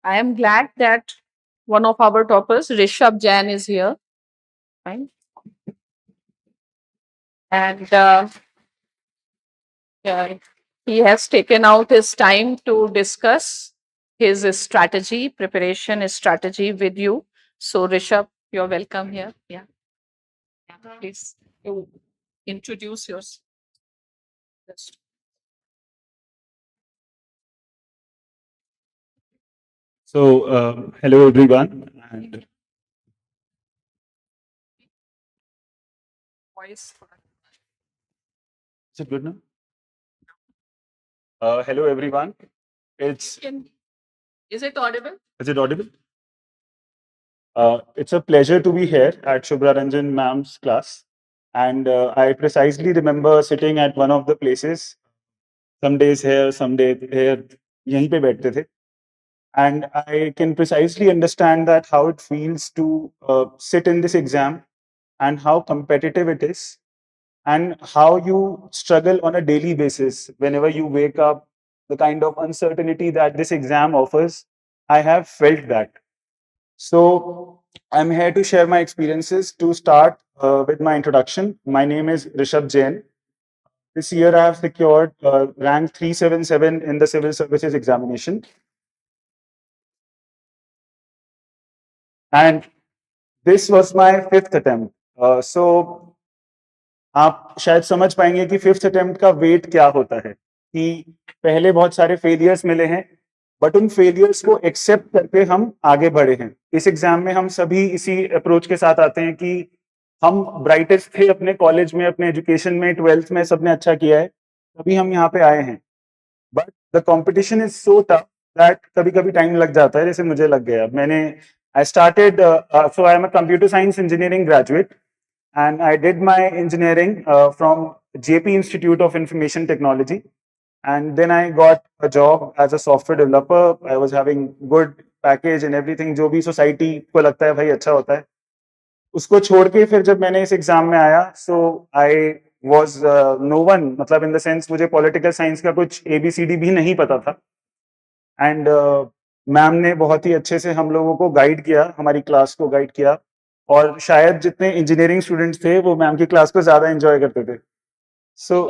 I am glad that one of our toppers, Rishabh Jain, is here. Fine. And yeah, he has taken out his time to discuss his strategy, preparation strategy with you. So, Rishabh, you're welcome here. Yeah, please you introduce yourself. So, hello everyone, and Voice. is it good now? Hello everyone. It's Can, is it audible? is it audible? It's a pleasure to be here at Shubhra Ranjan ma'am's class, and I precisely remember sitting at one of the places. Some days here, some day here. यहीं पे बैठते थे. And I can precisely understand that how it feels to sit in this exam and how competitive it is and how you struggle on a daily basis whenever you wake up, the kind of uncertainty that this exam offers. I have felt that. So I'm here to share my experiences. To start with my introduction, my name is Rishabh Jain. This year I have secured rank 377 in the civil services examination. And this was my fifth attempt. So आप शायद समझ पाएंगे कि fifth attempt का wait क्या होता है कि पहले बहुत सारे फेलियर्स मिले हैं बट उन फेलियर्स को एक्सेप्ट करके हम आगे बढ़े हैं. इस एग्जाम में हम सभी इसी अप्रोच के साथ आते हैं कि हम ब्राइटेस्ट थे अपने कॉलेज में, अपने एजुकेशन में, ट्वेल्थ में सबने अच्छा किया है, तभी हम यहाँ पे आए हैं. But the competition is so tough that कभी कभी टाइम लग जाता है, जैसे मुझे लग गया. मैंने I started so I am a computer science engineering graduate and I did my engineering from JP Institute of Information Technology. And then I got a job as a software developer. I was having good package and everything. जो भी society को लगता है भाई अच्छा होता है, उसको छोड़ के फिर जब मैंने इस एग्जाम में आया, so I was no one, मतलब in the sense मुझे political science का कुछ ABCD भी नहीं पता था. एंड मैम ने बहुत ही अच्छे से हम लोगों को गाइड किया, हमारी क्लास को गाइड किया. और शायद जितने इंजीनियरिंग स्टूडेंट्स थे वो मैम की क्लास को ज्यादा एंजॉय करते थे. सो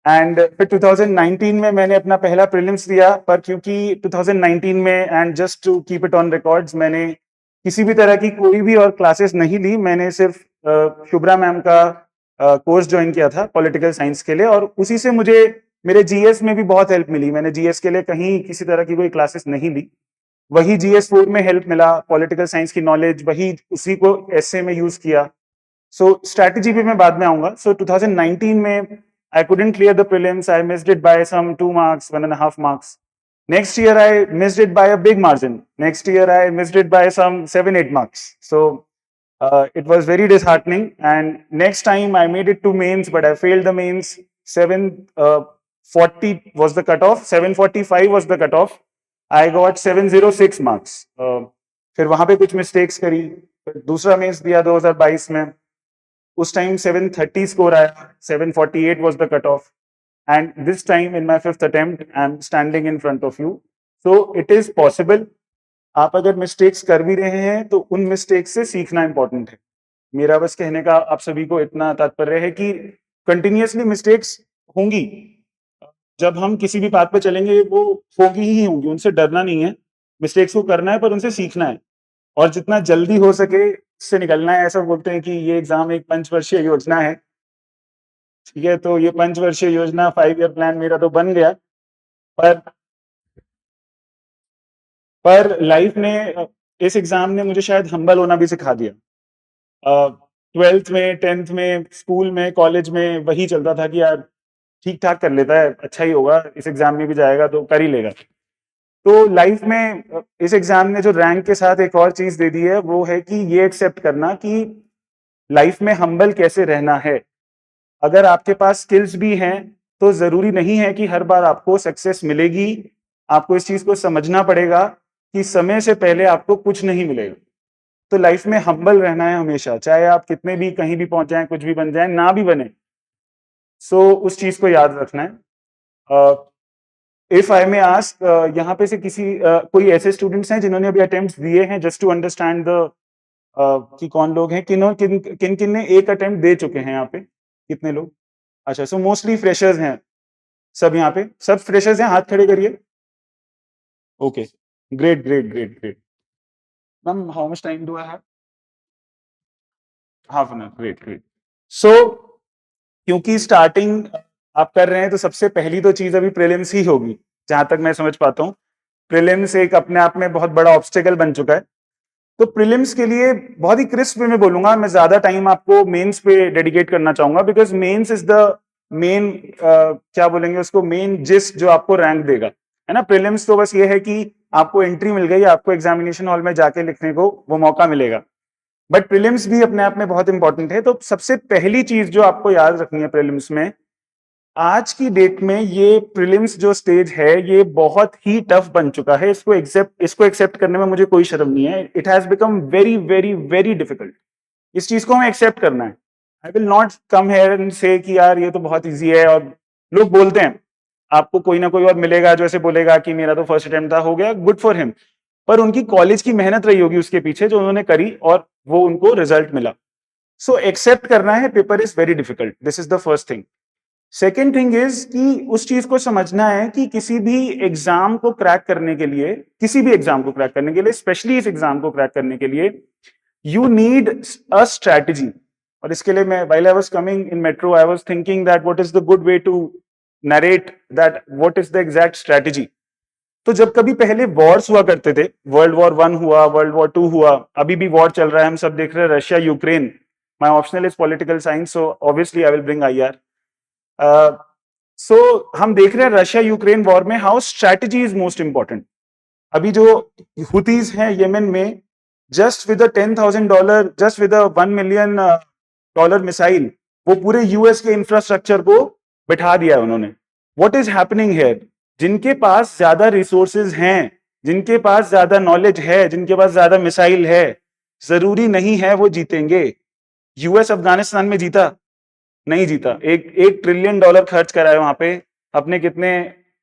एंड फिर 2019 में मैंने अपना पहला प्रीलिम्स दिया, पर क्योंकि 2019 में, and just to keep it on records, मैंने किसी भी तरह की कोई भी और क्लासेस नहीं ली. मैंने सिर्फ शुभ्रा मैम का कोर्स ज्वाइन किया था पॉलिटिकल साइंस के लिए, और उसी से मुझे मेरे जीएस में भी बहुत हेल्प मिली. मैंने जीएस के लिए कहीं किसी तरह की कोई क्लासेस नहीं ली. वही जीएस 4 में हेल्प मिला, पॉलिटिकल साइंस की नॉलेज वही, उसी को एसए में यूज किया. सो स्ट्रैटेजी पे मैं बाद में आऊंगा. सो 2019 में I couldn't clear the prelims. I missed it by some 2 marks, 1.5 marks. Next year, I missed it by a big margin. Next year, I missed it by some 7, 8 marks. So it was very disheartening. And next time, I made it to mains, but I failed the mains. 740 was the cutoff. 745 was the cutoff. I got 706 marks. फिर वहां पे कुछ mistakes करी. दूसरा mains दिया 2022 में. उस time 730 score आया. 748 was the cutoff. And this time in my fifth attempt, I'm standing in front of you. So it is possible. आप अगर मिस्टेक्स कर भी रहे हैं तो उन मिस्टेक्स से सीखना इंपॉर्टेंट है. मेरा बस कहने का आप सभी को इतना तात्पर्य है कि कंटिन्यूअसली मिस्टेक्स होंगी. जब हम किसी भी बात पे चलेंगे वो होगी ही होंगी, उनसे डरना नहीं है. मिस्टेक्स को करना है पर उनसे सीखना है, और जितना जल्दी हो सके इससे निकलना है. ऐसा बोलते हैं कि ये एग्जाम एक पंचवर्षीय योजना है. ठीक है, तो ये पंचवर्षीय योजना 5 ईयर प्लान मेरा तो बन गया, पर लाइफ ने, इस एग्जाम ने मुझे शायद हम्बल होना भी सिखा दिया. ट्वेल्थ में, 10th में, स्कूल में, कॉलेज में वही चलता था कि यार ठीक ठाक कर लेता है, अच्छा ही होगा, इस एग्जाम में भी जाएगा तो कर ही लेगा. तो लाइफ में इस एग्जाम ने जो रैंक के साथ एक और चीज दे दी है वो है कि ये एक्सेप्ट करना कि लाइफ में हम्बल कैसे रहना है. अगर आपके पास स्किल्स भी हैं तो जरूरी नहीं है कि हर बार आपको सक्सेस मिलेगी. आपको इस चीज को समझना पड़ेगा कि समय से पहले आपको कुछ नहीं मिलेगा. तो लाइफ में हम्बल रहना है हमेशा, चाहे आप कितने भी कहीं भी पहुंच जाएं, कुछ भी बन जाएं, ना भी बने. सो उस चीज को याद रखना है. इफ आई मे आस्क, यहाँ पे से कोई ऐसे स्टूडेंट्स हैं जिन्होंने अभी अटेम्प्ट दिए हैं, जस्ट टू अंडरस्टैंड द कि कौन लोग हैं, किन किन ने एक अटेम्प्ट दे चुके हैं यहाँ पे, कितने लोग? अच्छा, सो मोस्टली फ्रेशर्स हैं सब, यहाँ पे सब फ्रेशर्स हैं, हाथ खड़े करिए। Okay, great great great great. Ma'am, how much time do I have? Half an hour, great great. So क्योंकि स्टार्टिंग आप कर रहे हैं, तो सबसे पहली तो चीज अभी प्रीलिम्स ही होगी, जहां तक मैं समझ पाता हूँ। प्रीलिम्स एक अपने आप में बहुत बड़ा ऑब्स्टेकल बन चुका है। तो प्रीलिम्स के लिए बहुत ही क्रिस्प वे में बोलूंगा, मैं ज्यादा टाइम आपको मेंस पे डेडिकेट करना चाहूंगा, because mains is the main, क्या बोलेंगे उसको, मेन जिस जो आपको रैंक देगा, है ना। प्रीलिम्स तो बस ये है कि आपको एंट्री मिल गई, आपको एग्जामिनेशन हॉल में जाके लिखने को वो मौका मिलेगा, बट प्रीलिम्स भी अपने आप में बहुत इंपॉर्टेंट है। तो सबसे पहली चीज जो आपको याद रखनी है प्रीलिम्स में, आज की डेट में ये प्रीलिम्स जो स्टेज है ये बहुत ही टफ बन चुका है। इसको एक्सेप्ट करने में मुझे कोई शर्म नहीं है। It has become very very very difficult. इस चीज को हमें एक्सेप्ट करना है। I will not come here and से कि यार ये तो बहुत इजी है, और लोग बोलते हैं, आपको कोई ना कोई और मिलेगा जो ऐसे बोलेगा कि मेरा तो फर्स्ट अटेम्प्ट था, हो गया, गुड फॉर हिम, पर उनकी कॉलेज की मेहनत रही होगी उसके पीछे जो उन्होंने करी, और वो उनको रिजल्ट मिला। सो एक्सेप्ट करना है, paper is very difficult, this is the first thing. Second thing is कि उस चीज को समझना है कि किसी भी एग्जाम को क्रैक करने के लिए, स्पेशली इस एग्जाम को क्रैक करने के लिए, यू नीड अ स्ट्रैटेजी। और इसके लिए मैं, while I was coming in metro, I was thinking that what is the good way to narrate that, what is the exact strategy. तो जब कभी पहले वॉर्स हुआ करते थे, वर्ल्ड वॉर 1 हुआ, वर्ल्ड वॉर 2 हुआ, अभी भी वॉर चल रहा है, हम सब देख रहे हैं, Russia Ukraine. My optional is political science, so obviously I will bring IR. सो हम देख रहे हैं रशिया यूक्रेन वॉर में how strategy is most important. अभी जो हुतीज हैं यमन में, just with $10,000, just with $1 million missile, वो पूरे यूएस के इंफ्रास्ट्रक्चर को बिठा दिया है उन्होंने। What is happening here? जिनके पास ज्यादा रिसोर्सेज हैं, जिनके पास ज्यादा नॉलेज है, जिनके पास ज्यादा मिसाइल है, जरूरी नहीं है वो जीतेंगे। यूएस अफगानिस्तान में जीता? नहीं जीता। एक $1 ट्रिलियन खर्च कराए वहां पे, अपने कितने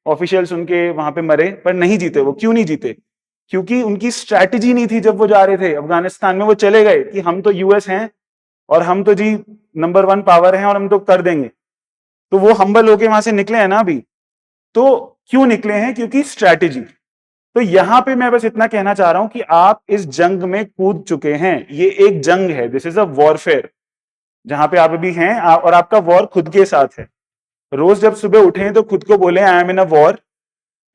ऑफिशियल्स उनके वहां पे मरे, पर नहीं जीते वो। क्यों नहीं जीते? क्योंकि उनकी स्ट्रैटेजी नहीं थी। जब वो जा रहे थे अफगानिस्तान में, वो चले गए कि हम तो यूएस हैं और हम तो जी नंबर 1 पावर हैं और हम तो कर देंगे। तो वो हम्बल होके वहां से निकले हैं ना अभी। तो क्यों निकले हैं? क्योंकि स्ट्रैटेजी। तो यहां पे मैं बस इतना कहना चाह रहा हूं कि आप इस जंग में कूद चुके हैं। ये एक जंग है, दिस इज अ वॉरफेयर, जहां पे आप अभी हैं, और आपका वॉर खुद के साथ है। रोज जब सुबह उठें तो खुद को बोले, I am in a war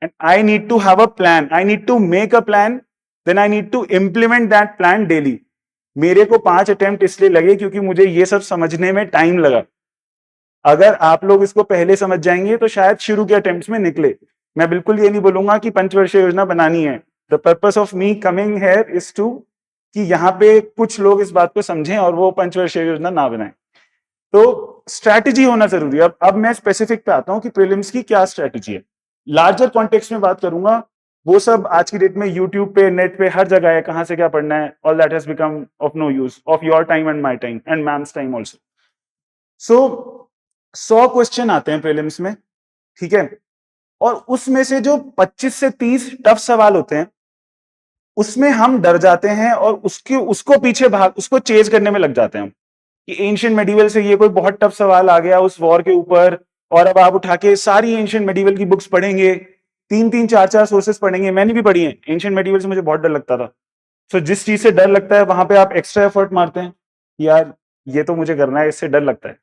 and I need to have a plan, I need to make a plan, then I need to implement that plan daily. मेरे को 5 अटेम्प्ट इसलिए लगे क्योंकि मुझे ये सब समझने में टाइम लगा। अगर आप लोग इसको पहले समझ जाएंगे तो शायद शुरू के अटेम्प्ट्स में निकले। मैं बिल्कुल ये नहीं बोलूंगा कि पंचवर्षीय योजना बनानी है। The purpose of me coming here is to, कि यहाँ पे कुछ लोग इस बात को समझें और वो पंचवर्षीय योजना ना बनाएं। तो स्ट्रैटेजी होना जरूरी है। अब मैं स्पेसिफिक पे आता हूं कि प्रीलिम्स की क्या स्ट्रैटेजी है। लार्जर कॉन्टेक्स्ट में बात करूंगा, वो सब आज की डेट में यूट्यूब पे, नेट पे, हर जगह है, कहां से क्या पढ़ना है। All that has become of no use, of your time and my time and ma'am's time also. So 100 question आते हैं प्रीलिम्स में, ठीक है, और उसमें से जो 25 से 30 टफ सवाल होते हैं, उसमें हम डर जाते हैं और उसको पीछे भाग, उसको चेज करने में लग जाते हैं हम, कि एंशिएंट मेडिवल से ये कोई बहुत टफ सवाल आ गया उस वॉर के ऊपर, और अब आप उठा के सारी एंशिएंट मेडिवल की बुक्स पढ़ेंगे, 3-3, 4-4 सोर्सेस पढ़ेंगे। मैंने भी पढ़ी है एंशिएंट मेडिवल से, मुझे बहुत डर लगता था। सो जिस चीज से डर लगता है वहां पे आप एक्स्ट्रा एफर्ट मारते हैं, यार ये तो मुझे करना है, इससे डर लगता है।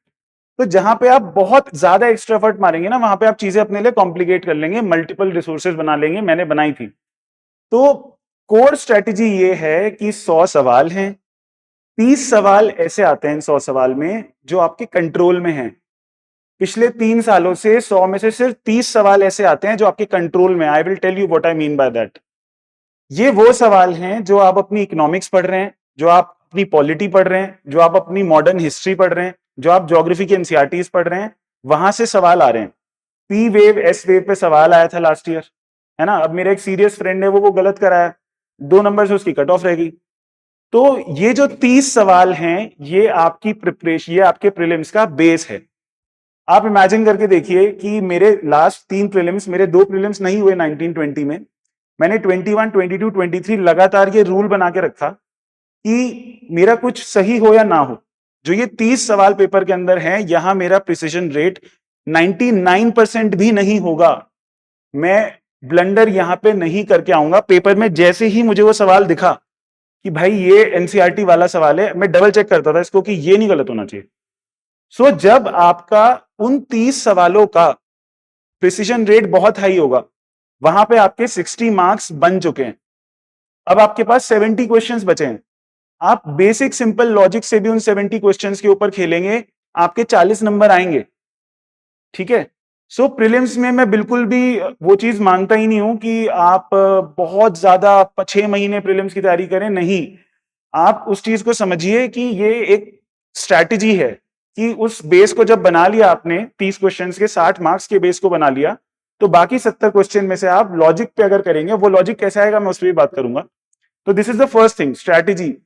तो जहां पे आप बहुत ज्यादा एक्स्ट्रा एफर्ट मारेंगे ना, वहां पे आप चीजें अपने लिए कॉम्प्लिकेट कर लेंगे, मल्टीपल रिसोर्सेज बना लेंगे। मैंने बनाई थी। तो कोर स्ट्रेटेजी ये है कि 100 सवाल हैं, 30 सवाल ऐसे आते हैं 100 सवाल में जो आपके कंट्रोल में हैं। पिछले 3 सालों से 100 में से सिर्फ 30 सवाल ऐसे आते हैं जो आपके कंट्रोल में। I will tell you what I mean by that. ये वो सवाल हैं जो आप अपनी इकोनॉमिक्स पढ़ रहे हैं, जो आप अपनी पॉलिटी पढ़ रहे हैं, जो आप अपनी मॉडर्न हिस्ट्री पढ़ रहे हैं, जो आप ज्योग्राफी के एनसीईआरटीज पढ़ रहे हैं, वहां से सवाल आ रहे हैं। पी वेव, एस वेव पे सवाल आया था लास्ट ईयर, है ना। अब मेरा एक सीरियस फ्रेंड है, वो गलत कराया, 2 नंबर से उसकी कट ऑफ रहेगी। तो ये जो 30 सवाल हैं, ये आपकी प्रिपरेशन, ये आपके प्रीलिम्स का बेस है। आप इमेजिन करके देखिए कि मेरे लास्ट 3 प्रीलिम्स, मेरे 2 प्रीलिम्स नहीं हुए 1920 में, मैंने 21, 22, 23 लगातार ये रूल बना के रखा कि मेरा कुछ सही हो या ना हो, जो ये 30 सवाल पेपर के अंदर हैं, यहां मेरा प्रिसिजन रेट 99% भी नहीं होगा। मैं ब्लंडर यहां पे नहीं करके आऊंगा। पेपर में जैसे ही मुझे वो सवाल दिखा कि भाई ये एनसीईआरटी वाला सवाल है, मैं डबल चेक करता था इसको कि ये नहीं गलत होना चाहिए। सो जब आपका उन 30 सवालों का प्रिसिजन रेट बहुत हाई होगा, वहां पे आपके 60 मार्क्स बन चुके हैं। अब आपके पास 70 क्वेश्चंस बचे हैं। आप बेसिक सिंपल लॉजिक से भी उन 70 क्वेश्चंस के ऊपर खेलेंगे, आपके 40 नंबर आएंगे। ठीक है। सो प्रीलिम्स में मैं बिल्कुल भी वो चीज मानता ही नहीं हूं कि आप बहुत ज्यादा 6 महीने प्रीलिम्स की तैयारी करें। नहीं, आप उस चीज को समझिए कि ये एक स्ट्रैटेजी है कि उस बेस को जब बना लिया आपने, 30 क्वेश्चंस के 60 मार्क्स के बेस को बना लिया, तो बाकी 70 क्वेश्चन में से आप लॉजिक पे अगर करेंगे, वो लॉजिक कैसे आएगा मैं उस पर भी बात करूंगा। तो this is the first thing, strategy.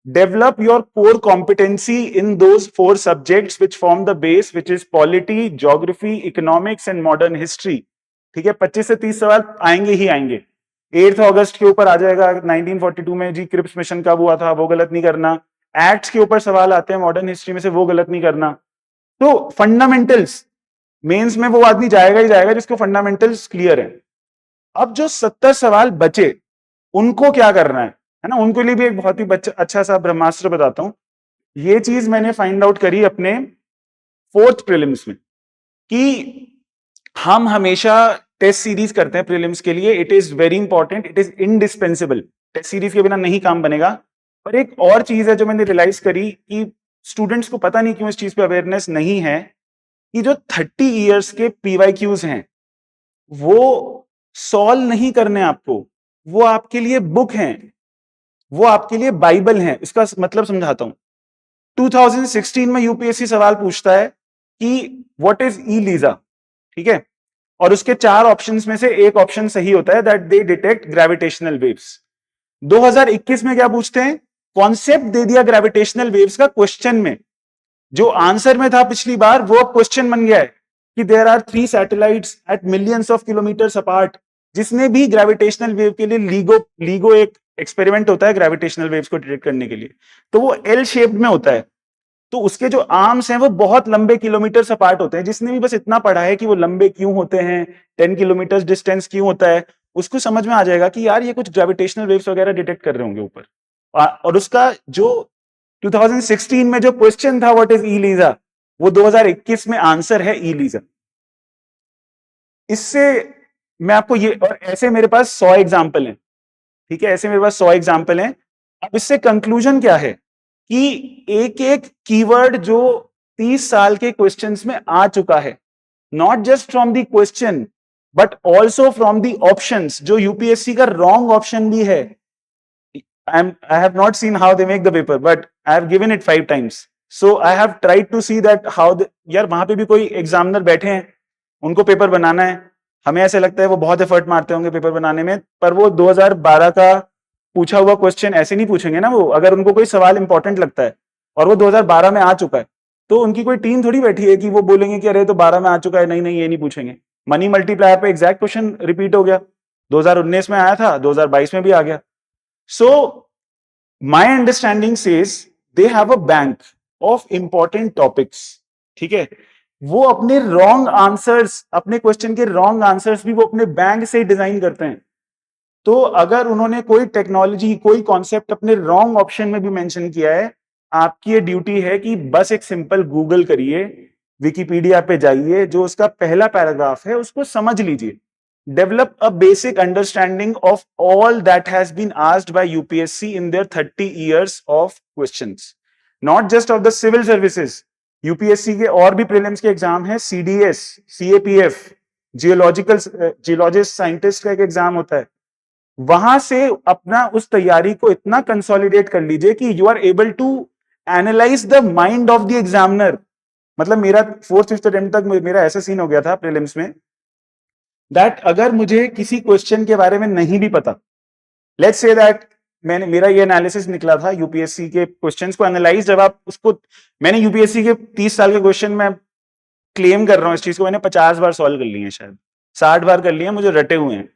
Develop your core competency in those 4 subjects which form the base, which is polity, geography, economics and modern history. ठीक है, 25 से 30 सवाल आएंगे ही आएंगे। 8 अगस्त के ऊपर आ जाएगा 1942 में जी क्रिप्स मिशन कब हुआ था, वो गलत नहीं करना। एक्ट्स के ऊपर सवाल आते हैं मॉडर्न हिस्ट्री में से, वो गलत नहीं करना। तो फंडामेंटल्स, मेंस में वो आदमी जाएगा ही जाएगा जिसको फंडामेंटल्स क्लियर है। अब जो 70 सवाल बचे, उनको क्या करना है ना, उनके लिए भी एक बहुत ही अच्छा सा ब्रह्मास्त्र बताता हूं। ये चीज मैंने फाइंड आउट करी अपने 4th प्रीलिम्स में कि हम हमेशा टेस्ट सीरीज करते हैं प्रीलिम्स के लिए। It is very important, it is indispensable. Test series के बिना नहीं काम बनेगा। पर एक और चीज है जो मैंने रियलाइज करी कि स्टूडेंट्स को पता नहीं क्यों इस चीज पे अवेयरनेस नहीं है कि जो 30 इयर्स के पीवाईक्यूज हैं, वो सॉल्व नहीं करने आपको, वो आपके लिए बुक हैं, वो आपके लिए बाइबल हैं। इसका मतलब समझाता हूं। 2016 में यूपीएससी सवाल पूछता है कि व्हाट इज ई लीजा, ठीक है, और उसके 4 ऑप्शंस में से एक ऑप्शन सही होता है, that they detect gravitational waves. 2021 में क्या पूछते हैं, कॉन्सेप्ट दे दिया ग्रेविटेशनल वेव्स का क्वेश्चन में। जो आंसर में था पिछली बार, वो क्वेश्चन बन गया है कि there are 3 satellites at millions of kilometres apart. जिसने भी ग्रेविटेशनल वेव के लिए लीगो एक एक्सपेरिमेंट होता है ग्रेविटेशनल वेव्स को डिटेक्ट करने के लिए, तो वो एल शेप्ड में होता है। तो उसके जो आर्म्स हैं वो बहुत लंबे किलोमीटर अपार्ट होते हैं। जिसने भी बस इतना पढ़ा है कि वो लंबे क्यों होते हैं, 10 किलोमीटर डिस्टेंस क्यों होता है, उसको समझ में आ जाएगा कि यार ये कुछ ग्रेविटेशनल वेव्स वगैरह डिटेक्ट कर रहे होंगे ऊपर। और उसका जो 2016 में जो क्वेश्चन था व्हाट इज ई लीजा, वो 2021 में आंसर है ई लीजा। इससे मैं आपको ये, और ऐसे मेरे पास 100 एग्जाम्पल हैं। ठीक है, ऐसे मेरे पास 100 एग्जाम्पल हैं। अब इससे कंक्लूजन क्या है कि एक एक कीवर्ड जो 30 साल के क्वेश्चंस में आ चुका है, not just from the question but also from the options, जो यूपीएससी का रॉन्ग ऑप्शन भी है। I have not seen how they make the paper, but I have given it 5 times. So I have tried to see that how यार वहां पे भी कोई examiner बैठे हैं, उनको पेपर बनाना है। हमें ऐसे लगता है वो बहुत एफर्ट मारते होंगे पेपर बनाने में, पर वो 2012 का पूछा हुआ क्वेश्चन ऐसे नहीं पूछेंगे ना। वो अगर उनको कोई सवाल इंपॉर्टेंट लगता है और वो 2012 में आ चुका है, तो उनकी कोई टीम थोड़ी बैठी है कि वो बोलेंगे कि अरे तो 12 में आ चुका है, नहीं नहीं ये नहीं पूछेंगे। मनी मल्टीप्लायर पे एग्जैक्ट क्वेश्चन रिपीट हो गया, 2019 में आया था, 2022 में भी आ गया। So my understanding says they have a bank of important topics. ठीक है, वो अपने रॉन्ग आंसर्स, अपने क्वेश्चन के रॉन्ग आंसर्स भी वो अपने बैंक से डिजाइन करते हैं। तो अगर उन्होंने कोई टेक्नोलॉजी, कोई कॉन्सेप्ट अपने रॉन्ग ऑप्शन में भी मेंशन किया है, आपकी ये ड्यूटी है कि बस एक सिंपल गूगल करिए, विकिपीडिया पे जाइए, जो उसका पहला पैराग्राफ है उसको समझ लीजिए। Develop a basic understanding of all that has been asked by UPSC in their 30 years of questions, not just of the civil services. UPSC के और भी प्रीलिम्स के एग्जाम है, CDS, CAPF, जियोलॉजिस्ट साइंटिस्ट का एक एग्जाम होता है। वहां से अपना उस तैयारी को इतना कंसोलिडेट कर लीजिए कि you are able to analyse the mind of the examiner. मतलब मेरा 4th-5th अटेम्प्ट तक मेरा ऐसा सीन हो गया था प्रीलिम्स में, दैट अगर मुझे किसी क्वेश्चन के बारे में नहीं भी पता, लेट्स से दैट मेरा ये एनालिसिस निकला था यूपीएससी के क्वेश्चंस को एनालाइज, जब आप उसको, मैंने यूपीएससी के 30 साल के क्वेश्चन में क्लेम कर रहा हूँ इस चीज को, मैंने 50 बार सॉल्व कर लिए हैं, शायद 60 बार कर लिए हैं, मुझे रटे हुए हैं।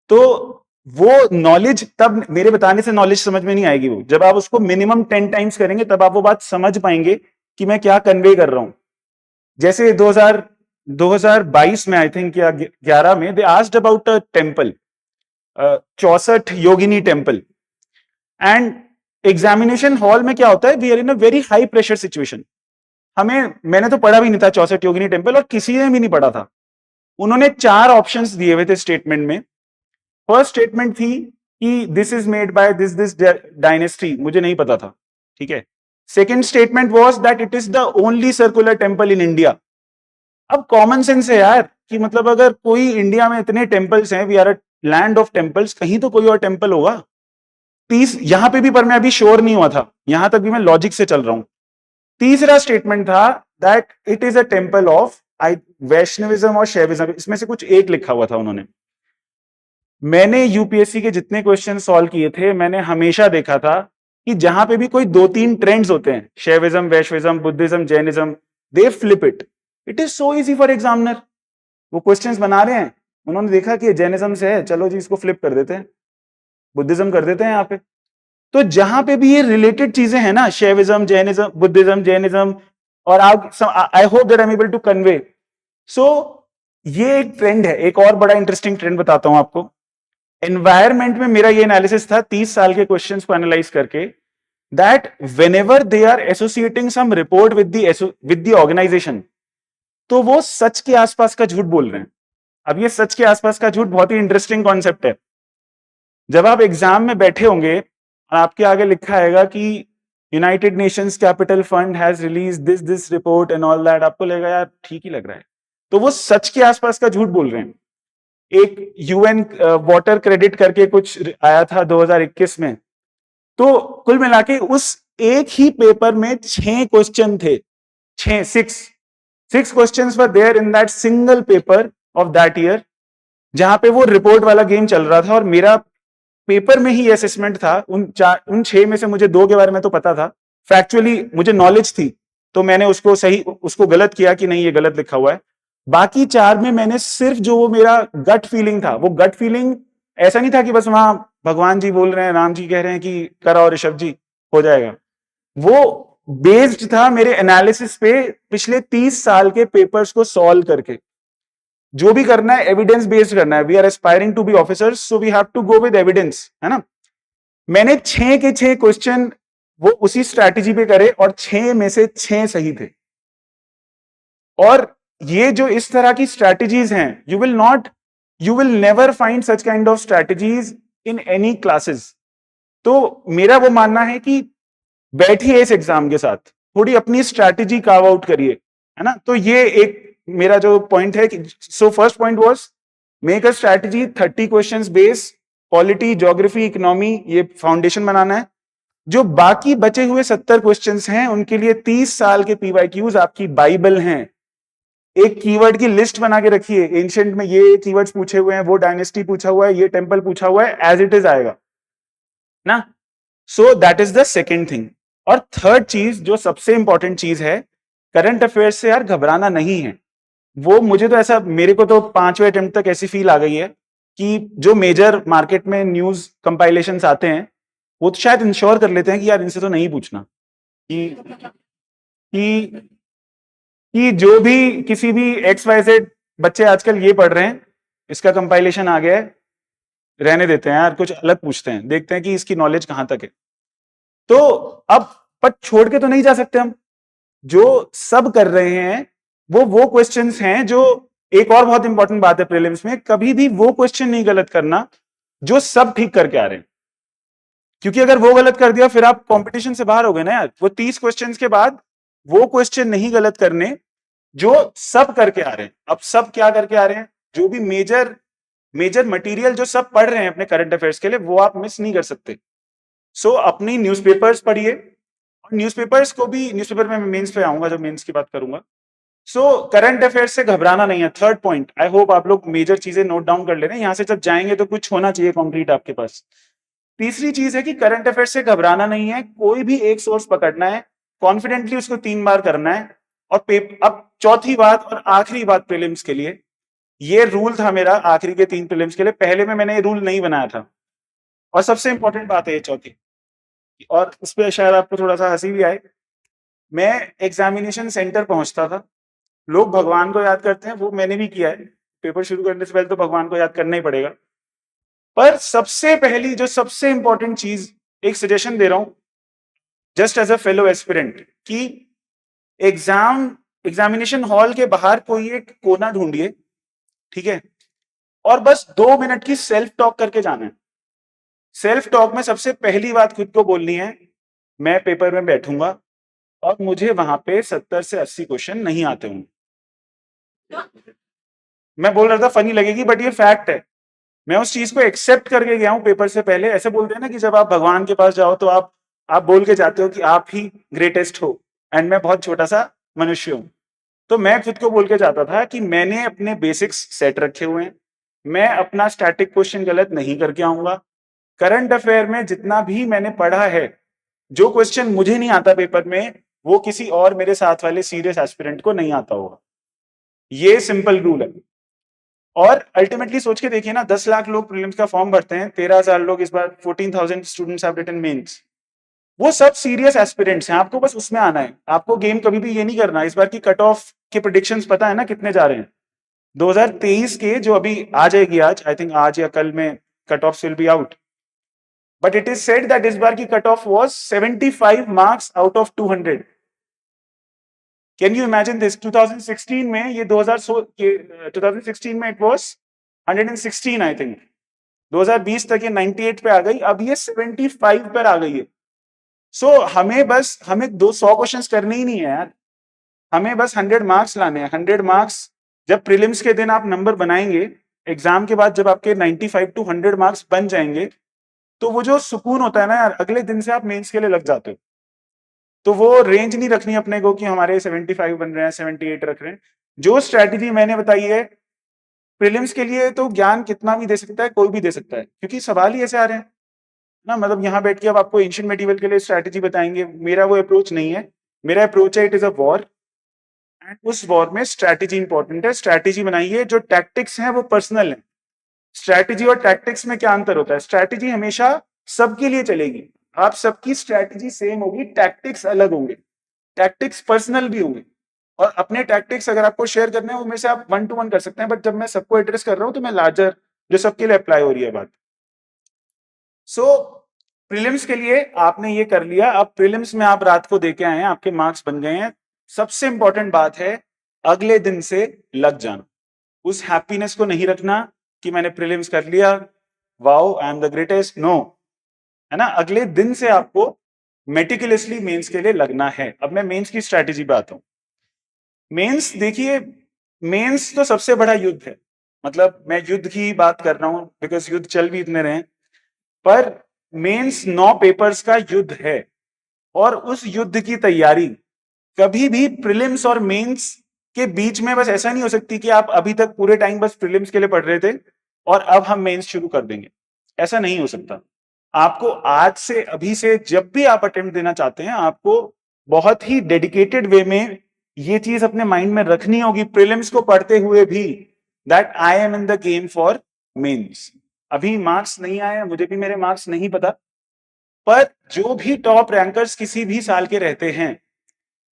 तो वो नॉलेज तब मेरे बताने से नॉलेज समझ में नहीं आएगी, वो जब आप उसको मिनिमम 10 टाइम्स करेंगे तब आप वो बात समझ पाएंगे कि मैं क्या कन्वे कर रहा हूं। जैसे 2022 में आई थिंक या 11 में they asked about a temple, 64 Yogini temple, and examination hall में क्या होता है, we are in a very high pressure situation. मैंने तो पढ़ा भी नहीं था 64 योगिनी टेम्पल, और किसी ने भी नहीं पढ़ा था। उन्होंने 4 ऑप्शंस दिए हुए थे स्टेटमेंट में। फर्स्ट स्टेटमेंट थी कि this is made by this dynasty, मुझे नहीं पता था, ठीक है। Second statement was that it is the only circular temple in India. अब कॉमन सेंस है यार, कि मतलब अगर कोई इंडिया में इतने टेम्पल्स हैं, we are a land of temples, कहीं तो कोई और टेम्पल होगा। 30 यहां पे भी, पर मैं अभी श्योर नहीं हुआ था, यहां तक भी मैं लॉजिक से चल रहा हूं। तीसरा स्टेटमेंट था that it is a temple of Vaishnavism और शैविज्म, इसमें से कुछ एक लिखा हुआ था उन्होंने। मैंने यूपीएससी के जितने क्वेश्चन सॉल्व किए थे, मैंने हमेशा देखा था कि जहां पे भी कोई 2-3 ट्रेंड्स होते हैं, Shaivism, Vaishnavism, Buddhism, Jainism, they flip it. It is so easy for examiner. वो क्वेश्चंस बना रहे हैं, उन्होंने देखा कि जैनिज्म से है, चलो जी इसको फ्लिप कर देते हैं, बुद्धिज्म कर देते हैं यहाँ पे। तो जहां पे भी ये रिलेटेड चीजें हैं ना, शैविज्म, जैनिज्म, बुद्धिज्म, जैनिज्म, और I hope that I am able to convey. सो ये एक ट्रेंड है। एक और बड़ा इंटरेस्टिंग ट्रेंड बताता हूं आपको। एनवायरमेंट में मेरा ये एनालिसिस था 30 साल के क्वेश्चंस को एनालाइज करके, that whenever they are associating some report with the organisation, तो वो सच के आसपास का झूठ बोल रहे हैं। अब ये सच के आसपास का झूठ बहुत ही इंटरेस्टिंग कॉन्सेप्ट है। जब आप एग्जाम में बैठे होंगे और आपके आगे लिखा आएगा कि United Nations capital fund has release this report and all that, आपको लगेगा यार ठीक ही लग रहा है, तो वो सच के आसपास का झूठ बोल रहे हैं। एक यूएन वाटर क्रेडिट करके कुछ आया था 2021 में, तो कुल मिला के उस एक ही पेपर में 6 क्वेश्चन थे, 6 questions were there in that single paper of that year, जहां पे वो रिपोर्ट वाला गेम चल रहा था। और मेरा पेपर में ही असेसमेंट था। उन 6 में से मुझे 2 के बारे में तो पता था, फैक्चुअली मुझे नॉलेज थी, तो मैंने उसको गलत किया कि नहीं ये गलत लिखा हुआ है। बाकी 4 में मैंने सिर्फ जो वो मेरा गट फीलिंग था, वो गट फीलिंग ऐसा नहीं था कि बस वहां भगवान जी बोल रहे हैं, राम जी कह रहे हैं कि कराओ ऋषभ जी हो जाएगा, वो बेस्ड था मेरे एनालिसिस पे, पिछले 30 साल के पेपर्स को सॉल्व करके। जो भी करना है एविडेंस बेस्ड करना है। We are aspiring to be officers, so we have to go with evidence, है ना। मैंने 6 के 6 क्वेश्चन वो उसी स्ट्रैटेजी पे करे, और 6 में से 6 सही थे। और ये जो इस तरह की स्ट्रैटेजीज हैं, you will never find such kind of strategies in any classes. तो मेरा वो मानना है कि बैठिए इस एग्जाम के साथ, थोड़ी अपनी स्ट्रैटेजी कार्व आउट करिए, है ना। तो ये एक मेरा जो पॉइंट है कि so first point was make a strategy, 30 questions base, polity, geography, economy, ये फाउंडेशन बनाना है। जो बाकी बचे हुए 70 क्वेश्चंस हैं, उनके लिए 30 साल के पीवाईक्यूज आपकी बाइबल हैं। एक कीवर्ड की लिस्ट बना के रखिए, एंशिएंट में ये कीवर्ड्स पूछे हुए हैं, वो डायनेस्टी पूछा हुआ है, ये टेम्पल पूछा हुआ है, एज इट इज आएगा ना। So that is the second thing. और थर्ड चीज, जो सबसे इंपॉर्टेंट चीज है, करंट अफेयर्स से यार घबराना नहीं है। वो मुझे तो ऐसा, मेरे को तो 5वें अटेम्प्ट तक ऐसी फील आ गई है कि जो मेजर मार्केट में न्यूज कंपाइलेशंस आते हैं, वो तो शायद इंश्योर कर लेते हैं कि यार इनसे तो नहीं पूछना, कि कि जो भी किसी भी XYZ बच्चे आजकल ये पढ़ रहे हैं, इसका कंपाइलेशन आ गया है, रहने देते हैं यार, कुछ अलग पूछते हैं, देखते हैं कि इसकी नॉलेज कहां तक है। तो अब पर छोड़ के तो नहीं जा सकते हम। जो सब कर रहे हैं वो क्वेश्चंस हैं जो, एक और बहुत इंपॉर्टेंट बात है प्रीलिम्स में, कभी भी वो क्वेश्चन नहीं गलत करना जो सब ठीक करके आ रहे हैं। क्योंकि अगर वो गलत कर दिया फिर आप कंपटीशन से बाहर हो गए ना यार। वो 30 क्वेश्चंस के बाद वो क्वेश्चन नहीं गलत करने जो सब करके आ रहे हैं। अब सब क्या करके आ रहे हैं, जो भी मेजर मटेरियल जो सब पढ़ रहे हैं अपने करंट अफेयर्स के लिए, वो आप मिस नहीं कर सकते। सो अपनी न्यूज़पेपर्स पढ़िए, और न्यूज़पेपर्स को भी, न्यूज़पेपर में मैं मेंस पे आऊंगा जब मेंस की बात करूंगा। सो करंट अफेयर्स से घबराना नहीं है। थर्ड पॉइंट, आई होप आप लोग मेजर चीजें नोट डाउन कर ले रहे हैं, यहां से जब जाएंगे तो कुछ होना चाहिए कॉन्क्रीट आपके पास। तीसरी चीज है कि करंट अफेयर्स से घबराना नहीं है, कोई भी एक सोर्स पकड़ना है, कॉन्फिडेंटली उसको 3 बार करना है, अब चौथी बात और आखिरी बात प्रीलिम्स के लिए, ये रूल था मेरा आखिरी के 3 प्रीलिम्स के लिए, पहले में मैंने ये रूल नहीं बनाया था, और सबसे इंपॉर्टेंट बात है ये चौथी, और इस पे शायद आपको थोड़ा सा हंसी भी आए। मैं एग्जामिनेशन सेंटर पहुंचता था, लोग भगवान को याद करते हैं, वो मैंने भी किया है, पेपर शुरू करने से पहले तो भगवान को याद करना ही पड़ेगा, पर सबसे पहली जो सबसे इंपॉर्टेंट चीज, एक सजेशन दे रहा हूं just as a fellow aspirant, कि एग्जामिनेशन हॉल के बाहर कोई एक कोना ढूंढिए, ठीक है, और बस 2 मिनट की सेल्फ टॉक करके जाना है। सेल्फ टॉक में सबसे पहली बात खुद को बोलनी है, मैं पेपर में बैठूंगा और मुझे वहां पे 70 से 80 क्वेश्चन नहीं आते होंगे। मैं बोल रहा था फनी लगेगी, बट ये फैक्ट है, मैं उस चीज को एक्सेप्ट करके गया हूं पेपर से पहले। ऐसे बोलते हैं ना कि जब आप भगवान के पास जाओ तो आप बोल के जाते हो कि आप ही ग्रेटेस्ट हो, एंड मैं बहुत छोटा सा मनुष्य हूं। तो मैं खुद को बोल के जाता था कि मैंने अपने बेसिक्स सेट रखे हुए हैं, मैं अपना स्टैटिक क्वेश्चन गलत नहीं करके आऊंगा, करंट अफेयर में जितना भी मैंने पढ़ा है, जो क्वेश्चन मुझे नहीं आता पेपर में, वो किसी और मेरे साथ वाले सीरियस एस्पिरेंट को नहीं आता होगा। ये सिंपल रूल है। और अल्टीमेटली सोच के देखिए ना, 10 लाख लोग प्रीलिम्स का फॉर्म भरते हैं, 13,000 लोग इस बार, 14,000 स्टूडेंट्स हैव रिटन मेंस, वो सब सीरियस एस्पिरेंट्स हैं, आपको बस उसमें आना है। आपको गेम कभी भी ये नहीं करना, इस बार की कट ऑफ के प्रेडिक्शंस पता है ना कितने जा रहे हैं? 2023 के जो अभी आ जाएगी, आज आई थिंक आज या कल में cut off will be out, but it is said that इस बार की cut off was 75 marks out of 200। Can you imagine this? 2016 में ये 2016 में इट वाज 116 आई थिंक, 2020 तक ये 98 पे आ गई, अब ये 75 पर आ गई है। हमें 200 क्वेश्चंस करने ही नहीं है यार, हमें बस 100 मार्क्स लाने हैं। 100 मार्क्स जब प्रीलिम्स के दिन आप नंबर बनाएंगे, एग्जाम के बाद जब आपके 95 टू 100 मार्क्स बन जाएंगे, तो वो जो सुकून होता है ना यार, अगले दिन से आप मेंस के लिए लग जाते हो। तो वो रेंज नहीं रखनी अपने को कि हमारे 75 बन रहे हैं, 78 रख रहे हैं। जो स्ट्रैटेजी मैंने बताई है प्रीलिम्स के लिए, तो ज्ञान कितना भी दे सकता है, कोई भी दे सकता है, क्योंकि सवाल ही ऐसे आ रहे हैं ना। मतलब यहाँ बैठ के अब आपको एंशिएंट मेडिवल के लिए स्ट्रैटेजी बताएंगे, मेरा वो अप्रोच नहीं है। मेरा अप्रोच है, it is a war, and उस वॉर में स्ट्रैटेजी इंपॉर्टेंट है। स्ट्रैटेजी बनाइए, जो टैक्टिक्स हैं वो पर्सनल है। स्ट्रैटेजी और टैक्टिक्स में क्या अंतर होता है? स्ट्रैटेजी हमेशा सबके लिए चलेगी, आप सबकी स्ट्रैटेजी सेम होगी, टैक्टिक्स अलग होंगे, टैक्टिक्स पर्सनल भी होंगे, और अपने टैक्टिक्स अगर आपको शेयर करने हैं, उनमें से आप 1 to 1 कर सकते हैं, बट जब मैं सबको एड्रेस कर रहा हूं तो मैं लार्जर, जो सबके लिए अप्लाई हो रही है बात। सो प्रीलिम्स के लिए आपने ये कर लिया, अब प्रीलिम्स में आप रात को देके आए हैं, आपके मार्क्स बन गए हैं। सबसे इंपॉर्टेंट बात है, अगले दिन से लग जाना। उस हैप्पीनेस को नहीं रखना कि मैंने प्रीलिम्स कर लिया, wow I am the greatest, no, है ना। अगले दिन से आपको मेटिकुलसली मेंस के लिए लगना है। अब मैं मेंस की स्ट्रैटेजी पे आता हूं। मेंस देखिए, मेंस तो सबसे बड़ा युद्ध है, मतलब मैं युद्ध की बात कर रहा हूं बिकॉज युद्ध चल भी इतने रहे, पर मेंस 9 पेपर्स का युद्ध है, और उस युद्ध की तैयारी कभी भी प्रीलिम्स और मेंस के बीच में बस ऐसा नहीं हो सकती कि आप अभी तक पूरे टाइम बस प्रीलिम्स के लिए पढ़ रहे थे और अब हम मेंस शुरू कर देंगे, ऐसा नहीं हो सकता। आपको आज से, अभी से, जब भी आप अटेम्प्ट देना चाहते हैं, आपको बहुत ही डेडिकेटेड वे में ये चीज अपने माइंड में रखनी होगी, प्रीलिम्स को पढ़ते हुए भी, that I am in the game for mains. अभी मार्क्स नहीं आए, मुझे भी मेरे मार्क्स नहीं पता, पर जो भी टॉप रैंकर्स किसी भी साल के रहते हैं,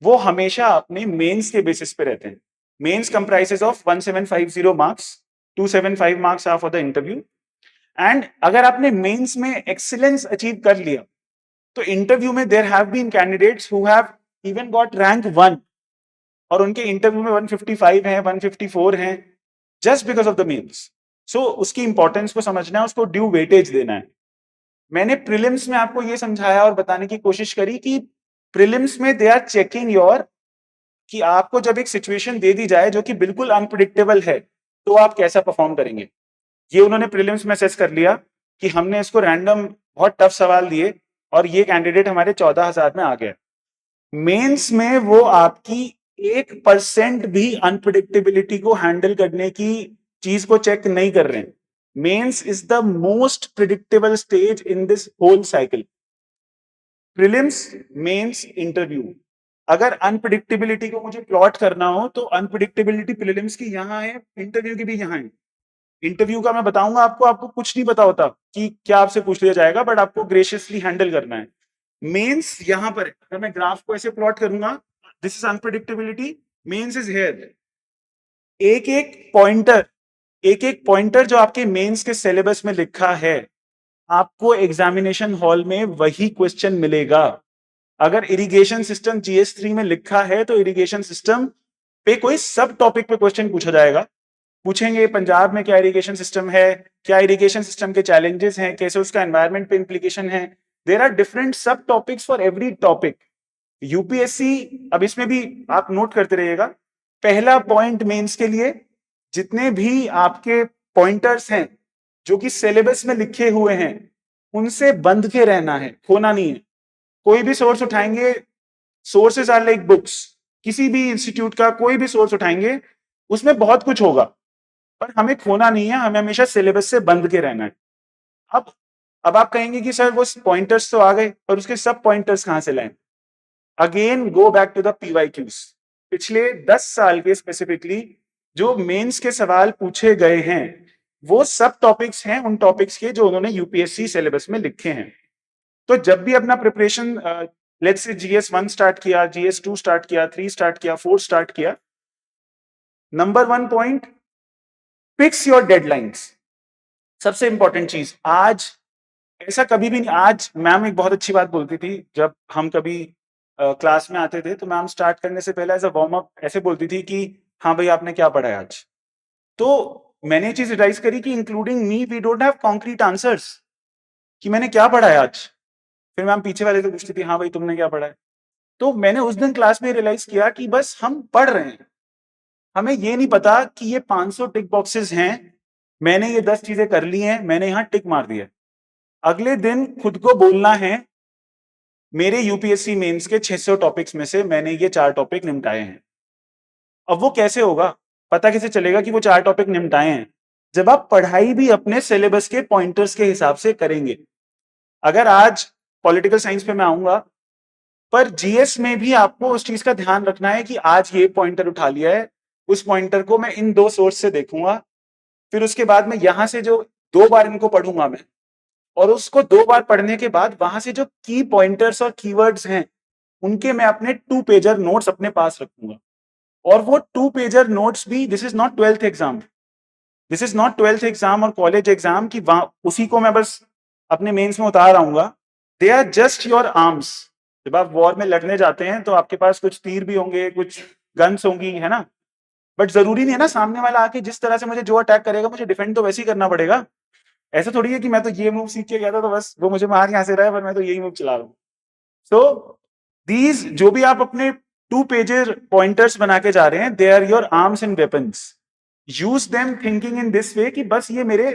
वो हमेशा अपने मेंस के बेसिस पे रहते हैं। Mains comprises of 1750 marks, 275 marks are for the interview, and अगर आपने मेंस में एक्सीलेंस अचीव कर लिया, तो इंटरव्यू में there have been candidates who have even got rank 1, और उनके इंटरव्यू में 155 हैं, 154 हैं, just because of the mains. सो उसकी इंपॉर्टेंस को समझना है, उसको ड्यू वेटेज देना है। मैंने प्रीलिम्स में आपको ये समझाया और बताने की कोशिश करी कि प्रीलिम्स में दे आर चेकिंग योर, कि आपको जब एक सिचुएशन दे दी जाए जो कि बिल्कुल अनप्रिडिक्टेबल है, तो आप कैसा परफॉर्म करेंगे। ये उन्होंने प्रीलिम्स में असेस कर लिया कि हमने इसको रैंडम बहुत टफ सवाल दिए और ये कैंडिडेट हमारे 14,000 में आ गया। मेंस में वो आपकी 1% भी अनप्रिडिक्टेबिलिटी को हैंडल करने की चीज को चेक नहीं कर रहे हैं। Mains is the most predictable stage in this whole cycle. Prelims, mains, interview, अगर अनप्रिडिक्टेबिलिटी को मुझे प्लॉट करना हो तो अनप्रिडिक्टेबिलिटी प्रीलिम्स की यहाँ है, इंटरव्यू की भी यहाँ है। इंटरव्यू का मैं बताऊंगा आपको, आपको कुछ नहीं पता होता कि क्या आपसे पूछ लिया जाएगा, बट आपको ग्रेशियसली हैंडल करना है। मेंस यहाँ पर है, अगर मैं ग्राफ को ऐसे प्लॉट करूंगा, this is unpredictability, mains is here. एक एक पॉइंटर जो आपके मेंस के सिलेबस में लिखा है, आपको एग्जामिनेशन हॉल में वही क्वेश्चन मिलेगा। अगर इरिगेशन सिस्टम GS3 में लिखा है तो इरिगेशन सिस्टम पे कोई सब टॉपिक पे क्वेश्चन पूछा जाएगा। पूछेंगे पंजाब में क्या इरिगेशन सिस्टम है, क्या इरिगेशन सिस्टम के चैलेंजेस हैं, कैसे उसका एनवायरमेंट पे इंप्लीकेशन है। देयर आर डिफरेंट सब topics for every topic. UPSC, अब इसमें भी आप नोट करते रहिएगा, पहला पॉइंट मेंस के लिए, जितने भी आपके पॉइंटर्स हैं जो कि सिलेबस में लिखे हुए हैं, उनसे बंध के रहना है, खोना नहीं है। कोई भी सोर्स उठाएंगे, सोर्सेज आर लाइक बुक्स, किसी भी इंस्टीट्यूट का कोई भी सोर्स उठाएंगे उसमें बहुत कुछ होगा, पर हमें खोना नहीं है, हमें हमेशा सिलेबस से बंध के रहना है। अब अब आप कहेंगे कि सर वो पॉइंटर्स तो आ गए, पर उसके सब पॉइंटर्स कहां से लाएं? Again go back to the PYQs। पिछले 10 साल के स्पेसिफिकली जो मेंस के सवाल पूछे गए हैं, वो सब टॉपिक्स हैं उन टॉपिक्स के जो उन्होंने यूपीएससी सिलेबस में लिखे हैं। तो जब भी अपना preparation, let's say GS1 start किया, GS2 स्टार्ट किया, 3 स्टार्ट किया, 4 स्टार्ट किया, number 1 point, fix your deadlines. सबसे इंपॉर्टेंट चीज, आज ऐसा कभी भी नहीं, आज मैम एक बहुत अच्छी बात बोलती थी, जब हम कभी क्लास में आते थे तो मैम स्टार्ट करने से पहले एज अ वार्म अप ऐसे बोलती थी कि हाँ भाई आपने क्या पढ़ा है आज। तो मैंने ये चीज रियलाइज करी कि including me we don't have concrete answers कि मैंने क्या पढ़ा है आज। फिर मैम पीछे वाले से पूछती थी हाँ भाई तुमने क्या पढ़ा है। तो मैंने उस दिन क्लास में रियलाइज किया कि बस हम पढ़ रहे हैं, हमें ये नहीं पता कि ये 500 टिक बॉक्सेस हैं, मैंने ये 10 चीजें कर ली हैं, मैंने यहां टिक मार दिया। अगले दिन खुद को बोलना है मेरे यूपीएससी मेंस के 600 टॉपिक्स में से मैंने ये 4 टॉपिक निपटाए हैं। अब वो कैसे होगा, पता कैसे चलेगा कि वो 4 टॉपिक निपटाए हैं? जब आप पढ़ाई भी अपने सिलेबस के पॉइंटर्स के हिसाब से करेंगे। अगर आज पॉलिटिकल साइंस पे मैं आऊंगा, पर जीएस में भी आपको उस चीज का ध्यान रखना है कि आज ये पॉइंटर उठा लिया है, उस पॉइंटर को मैं इन 2 सोर्स से देखूंगा, फिर उसके बाद में यहां से जो 2 बार इनको पढ़ूंगा मैं, और उसको 2 बार पढ़ने के बाद वहां से जो की पॉइंटर्स और कीवर्ड्स हैं उनके मैं अपने 2 पेजर नोट्स अपने पास रखूंगा। और वो 2 पेजर नोट्स भी, this is not 12th exam, this is not 12th exam और कॉलेज एग्जाम की उसी को मैं बस अपने मेंस में उतार आऊंगा। They are just your arms. जब आप वॉर में लड़ने जाते हैं तो आपके पास कुछ तीर भी होंगे, कुछ गन्स होंगी, है ना, बट जरूरी नहीं है ना सामने वाला आके जिस तरह से मुझे जो अटैक करेगा मुझे डिफेंड तो वैसे ही करना पड़ेगा। ऐसा थोड़ी है कि मैं तो ये मूव सीख के गया था तो बस वो मुझे मार यहाँ से रहा है पर मैं तो यही मूव चला रहा हूँ। सो दीज जो भी आप अपने 2 पेजेस पॉइंटर्स बना के जा रहे हैं, they are your arms and weapons. Use them thinking in this way कि बस ये मेरे,